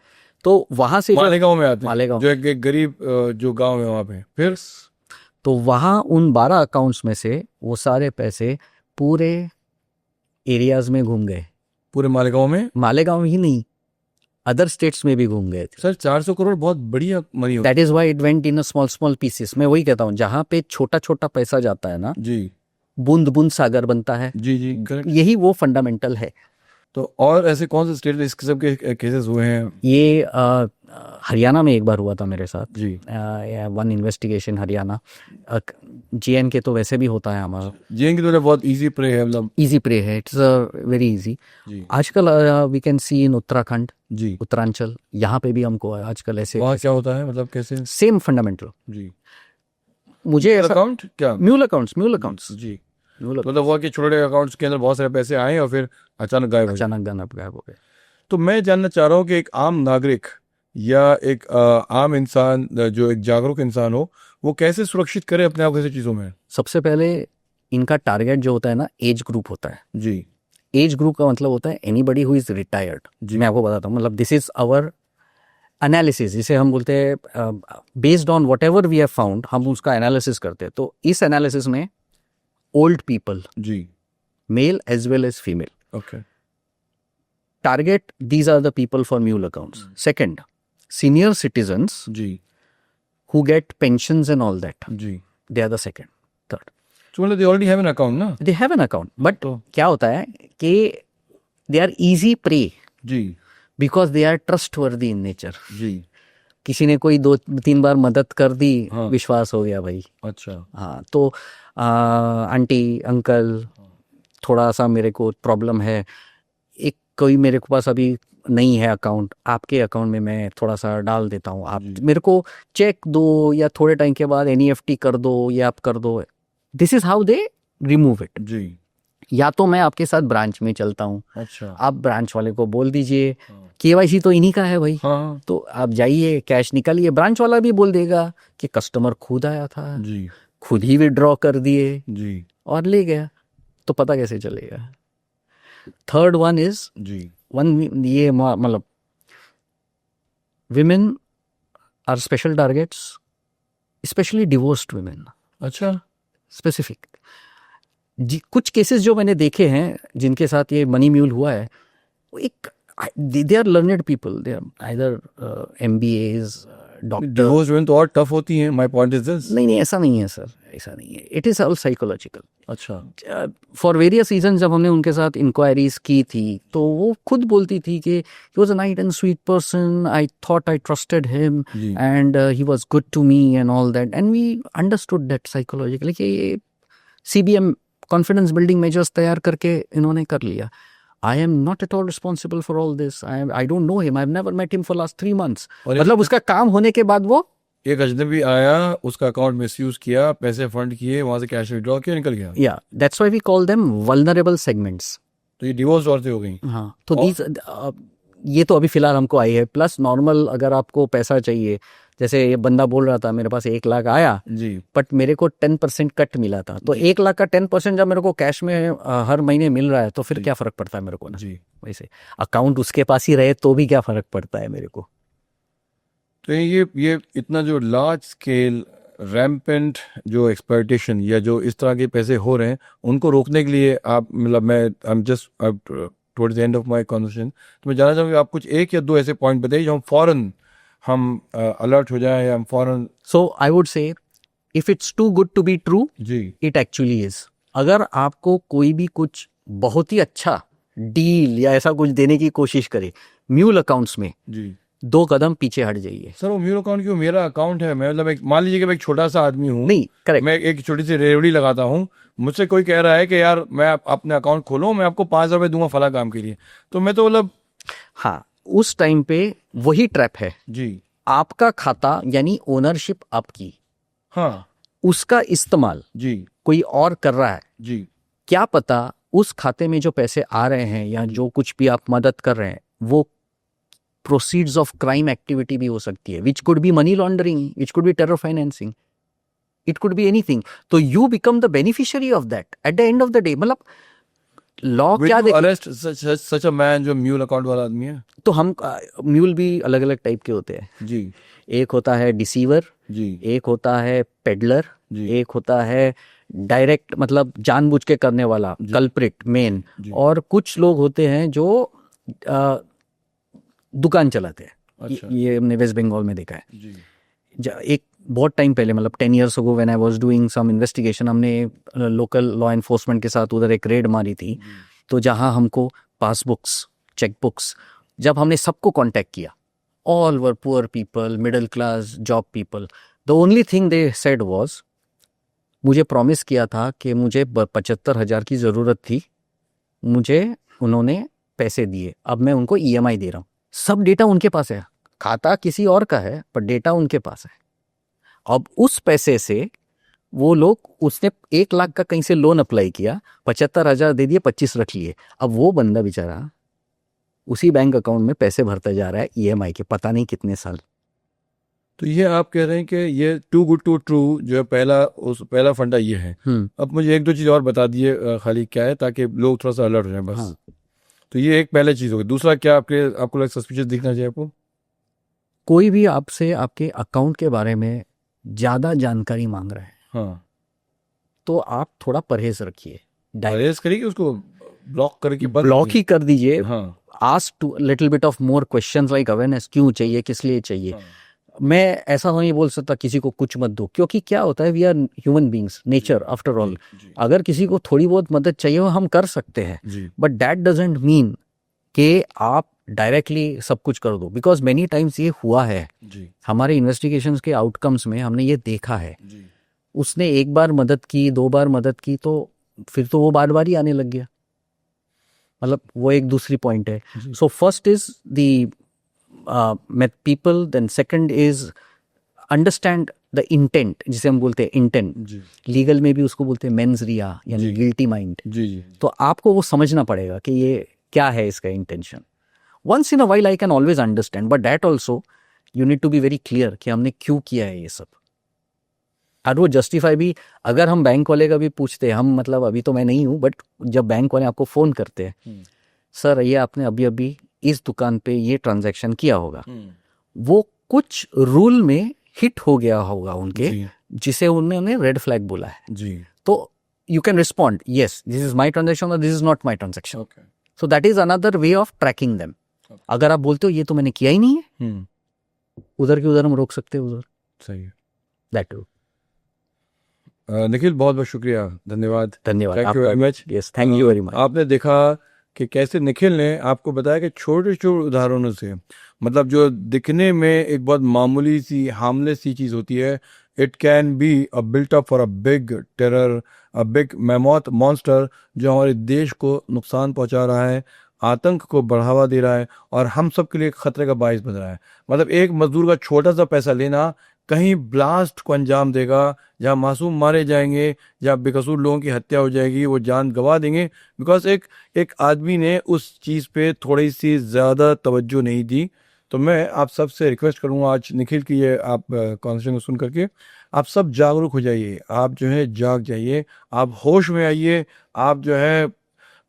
तो वहां से मालेगांव में आते हैं, मालेगांव, जो एक गरीब जो गांव है वहां पे। फिर तो वहां उन 12 अकाउंट्स में से वो सारे पैसे पूरे एरियाज में घूम गए। पूरे मालेगांव में? मालेगांव ही नहीं, अदर स्टेट्स में भी घूम गए थे। सर 400 करोड़ बहुत बढ़िया मनी होती that is why it went in a small small pieces. मैं वही कहता हूँ, जहाँ पे छोटा छोटा पैसा जाता है ना, है जी बूंद बूंद सागर बनता है। जी जी करेक्ट। यही वो फंडामेंटल है। तो और ऐसे कौन से स्टेट इस किस्म के केसेस हुए हैं? ये हरियाणा में एक बार हुआ था मेरे साथ, जी वन इन्वेस्टिगेशन हरियाणा। जेएन के तो वैसे भी होता है हमारा, जेएन की तो बहुत इजी प्रे है, मतलब इजी प्रे है, इट्स वेरी इजी। जी आजकल वी कैन सी इन उत्तराखंड, जी। उत्तरांचल, यहाँ पे भी हमको आजकल ऐसे वहाँ क्या होता है, मतलब कैसे? Same fundamental. जी मुझे ऐसा अकाउंट क्या? म्यूल अकाउंट्स जी मतलब वो कि छोटे अकाउंट्स के अंदर बहुत सारे पैसे आए और फिर अचानक गायब हो गए। अचानक गायब हो गए। तो मैं जानना चाह रहा हूँ कि एक आम नागरिक या एक आम इंसान, जो एक जागरूक इंसान हो, वो कैसे सुरक्षित करे अपने आप ऐसी चीजों में? सबसे पहले इनका टारगेट जो होता है ना, एज ग्रुप होता है। जी एज ग्रुप का मतलब होता है एनीबडी हु इज रिटायर्ड। मैं आपको बताता हूँ, मतलब दिस इज आवर एनालिसिस, जिसे हम बोलते हैं based on whatever we have found, हम उसका एनालिसिस करते हैं। तो इस एनालिसिस में ओल्ड पीपल, जी male as well as female, okay target these are the people for mule accounts. Second, senior citizens जी who get pensions and all that, जी। they are the second, third. तो मतलब they already have an account ना? They have an account, but तो क्या होता है कि they are easy prey ji because they are trustworthy in nature. जी किसी ने कोई 2-3 बार मदद कर दी, हाँ। विश्वास हो गया भाई। अच्छा हाँ, तो आंटी अंकल थोड़ा सा मेरे को प्रॉब्लम है, एक कोई मेरे को पास अभी नहीं है अकाउंट, आपके अकाउंट में मैं थोड़ा सा डाल देता हूँ, आप मेरे को चेक दो या थोड़े टाइम के बाद एनईएफटी कर दो या आप कर दो। This is how they remove it. जी या तो मैं आपके साथ ब्रांच में चलता हूँ, अच्छा आप ब्रांच वाले को बोल दीजिए केवाईसी तो इन्हीं का है भाई, हाँ तो आप जाइए कैश निकालिए। ब्रांच वाला भी बोल देगा कि कस्टमर खुद आया था, जी खुद ही विड्रॉ कर दिए जी और ले गया, तो पता कैसे चलेगा? थर्ड वन इज जी वन, ये मतलब women are special targets, specially divorced women, अच्छा स्पेसिफिक। कुछ केसेस जो मैंने देखे हैं जिनके साथ ये मनी म्यूल हुआ है, वो एक they are learned people, they are either MBAs, doctor. Divorce women तो और टफ होती हैं, माय पॉइंट इज दिस। नहीं ऐसा नहीं है सर, ऐसा नहीं है, इट इज ऑल साइकोलॉजिकल। अच्छा फॉर वेरियस रीजन जब हमने उनके साथ इंक्वायरीज की थी, तो वो खुद बोलती थी कि he was a nice and sweet person, I thought I trusted him जी and he was good to me and all that, and we understood that psychologically कि ये CBM कॉन्फिडेंस बिल्डिंग मेजर्स तैयार करके इन्होंने कर लिया। I am not at all responsible for all this, I don't know him, I have never met him for last 3 months। मतलब उसका काम होने के बाद वो एक अजनबी आया, उसका अकाउंट मिसयूज किया, पैसे फंड किए, वहां से कैश विड्रॉ किया, निकल गया। या that's why we call them vulnerable segments. तो ये डिवोर्स औरतें हो गई। हाँ, तो these, ये तो अभी फिलहाल हमको आई है। प्लस नॉर्मल अगर आपको पैसा चाहिए, जैसे ये बंदा बोल रहा था मेरे पास 1 लाख आया, जी बट मेरे को 10% कट मिला था, तो 1 लाख का 10% जब मेरे को कैश में हर महीने मिल रहा है, तो फिर क्या फर्क पड़ता है मेरे को ना? जी वैसे अकाउंट उसके पास ही रहे तो भी क्या फर्क पड़ता है मेरे को? तो ये इतना जो लार्ज स्केल रैम्पेंट जो एक्सप्लॉयटेशन या जो इस तरह के पैसे हो रहे हैं, उनको रोकने के लिए आप, मतलब मैं I am just towards the end of my conversation, तो मैं जानना चाहूँगा आप कुछ 1 या 2 ऐसे पॉइंट बताइए जो हम फौरन हम अलर्ट हो जाए या हम फौरन। So I would say if it's too good to be true, जी इट एक्चुअली इज। अगर आपको कोई भी कुछ बहुत ही अच्छा डील या ऐसा कुछ देने की कोशिश करे म्यूल अकाउंट्स में, जी 2 कदम पीछे हट जाइए। सर वो मेरा अकाउंट क्यों? मेरा अकाउंट है, मैं मतलब एक, मान लीजिए कि मैं एक छोटा सा आदमी हूँ, नहीं, करेक्ट, मैं एक छोटी सी रेवड़ी लगाता हूँ, मुझसे कोई कह रहा है कि यार मैं अपने अकाउंट खोलो, मैं आपको 5 रुपए दूंगा फला काम के लिए, तो मैं तो मतलब हाँ, उस टाइम पे वही ट्रैप है। जी आपका खाता यानी ओनरशिप आपकी, हाँ उसका इस्तेमाल जी कोई और कर रहा है, जी क्या पता उस खाते में जो पैसे आ रहे हैं या जो कुछ भी आप मदद कर रहे हैं, वो प्रोसीड्स ऑफ क्राइम एक्टिविटी भी हो सकती है, which could be money laundering, which could be terror financing, it could be anything. तो you become the beneficiary of that at the end of the day. मतलब लॉ Will क्या you देखिए, arrest such a man जो mule account वाला आदमी है? तो हम म्यूल भी अलग अलग टाइप के होते हैं। जी एक होता है डिसीवर, जी एक होता है पेडलर, जी एक होता है डायरेक्ट मतलब जानबूझ के करने वाला कल्प्रिट मेन, जी। और कुछ लोग होते हैं जो अ, दुकान चलाते हैं। अच्छा। ये हमने वेस्ट बंगाल में देखा है। जी एक बहुत टाइम पहले मतलब 10 years ago when I was doing some investigation, हमने लोकल लॉ एनफोर्समेंट के साथ उधर एक रेड मारी थी। तो जहां हमको पासबुक्स, चेकबुक्स, जब हमने सबको कांटेक्ट किया, all were poor people, middle class, job people, the only thing they said was, मुझे प्रॉमिस किया था कि मुझे 75,000 की ज़रूरत थी, मुझे उन्होंने पैसे दिए, अब मैं उनको EMI दे रहा हूँ। सब डेटा उनके पास है, खाता किसी और का है पर डेटा उनके पास है। अब उस पैसे से वो लोग, उसने 1 लाख का कहीं से लोन अप्लाई किया, 75,000 दे दिए, 25 रख लिए। अब वो बंदा बेचारा उसी बैंक अकाउंट में पैसे भरता जा रहा है EMI के, पता नहीं कितने साल। तो ये आप कह रहे हैं कि ये टू गुड टू ट्रू जो है पहला फंडा ये है। अब मुझे एक दो चीज़ और बता दिए खाली क्या है, ताकि लोग थोड़ा सा अलर्ट हो जाए बस। हाँ। तो ये एक पहले चीज़ होगी। दूसरा क्या आपको लग सस्पिशियस दिखना चाहिए आपको? कोई भी आपसे आपके अकाउंट के बारे में ज़्यादा जानकारी मांग रहा है हाँ, तो आप थोड़ा परहेज रखिए, अरेस्ट करिए उसको, ब्लॉक करके बंद ब्लॉक कीजिए। ही कर दीजिए। हाँ ask to little bit of more questions like awareness, क्यों चाहिए, किस लिए चाहिए। हाँ। मैं ऐसा नहीं बोल सकता किसी को कुछ मत दो, क्योंकि क्या होता है, we are human beings, nature after all. जी अगर किसी को थोड़ी बहुत मदद चाहिए वो हम कर सकते हैं, जी बट दैट डजेंट मीन कि आप डायरेक्टली सब कुछ कर दो, बिकॉज मेनी टाइम्स ये हुआ है जी हमारे इन्वेस्टिगेशंस के आउटकम्स में, हमने ये देखा है। जी उसने एक बार मदद की, 2 बार मदद की, तो फिर तो वो बार बार ही आने लग गया। मतलब वो एक दूसरी पॉइंट है। जी। So first is the people, then second is understand the intent, जिसे हम बोलते हैं इंटेंट, जी लीगल में भी उसको बोलते हैं मेंस रिया, यानी जी। Guilty mind. जी जी तो आपको वो समझना पड़ेगा कि ये क्या है इसका intention. Once in a while I can always understand, but that also you need to be very clear कि हमने क्यों किया है ये सब। और वो जस्टिफाई भी, अगर हम बैंक वाले का भी पूछते हैं, हम मतलब अभी तो मैं नहीं हूँ, बट जब बैंक वाले आपको फ़ोन करते हैं, सर ये आपने अभी अभी इस दुकान पे ये ट्रांजैक्शन किया होगा, वो कुछ रूल में हिट हो गया होगा उनके, जी जिसे उन्होंने रेड फ्लैग बोला है, जी तो you can respond, yes this is my transaction और this is not my transaction. Okay so that is another way of tracking them. अगर आप बोलते हो ये तो मैंने किया ही नहीं है, उधर के उधर हम रोक सकते हैं, उधर सही है। दैट। निखिल बहुत बहुत शुक्रिया, धन्यवाद। धन्यवाद थैंक यू आपका। Very much. Yes, thank you very much. आपने देखा कि कैसे निखिल ने आपको बताया कि छोटे छोटे उदाहरणों से, मतलब जो दिखने में एक बहुत मामूली सी हार्मलेस सी चीज़ होती है, it can be a built up for a big terror, a big mammoth monster जो हमारे देश को नुकसान पहुंचा रहा है, आतंक को बढ़ावा दे रहा है और हम सब के लिए एक खतरे का बायस बन रहा है। मतलब एक मजदूर का छोटा सा पैसा लेना कहीं ब्लास्ट को अंजाम देगा, जहाँ मासूम मारे जाएंगे, जहाँ बेकसूर लोगों की हत्या हो जाएगी, वो जान गंवा देंगे, बिकॉज एक आदमी ने उस चीज़ पे थोड़ी सी ज़्यादा तवज्जो नहीं दी। तो मैं आप सब से रिक्वेस्ट करूँगा, आज निखिल की ये आप कॉन्वर्सेशन को सुन करके आप सब जागरूक हो जाइए, आप जो है जाग जाइए, आप होश में आइए, आप जो है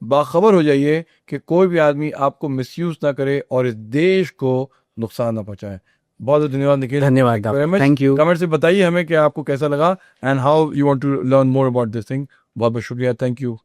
बाखबर हो जाइए कि कोई भी आदमी आपको मिसयूज ना करे और इस देश को नुकसान ना पहुंचाए। बहुत बहुत धन्यवाद निखिल। धन्यवाद आपका। Thank you. कमेंट से बताइए हमें कि आपको कैसा लगा and how you want to learn more about this thing. बहुत बहुत शुक्रिया, थैंक यू।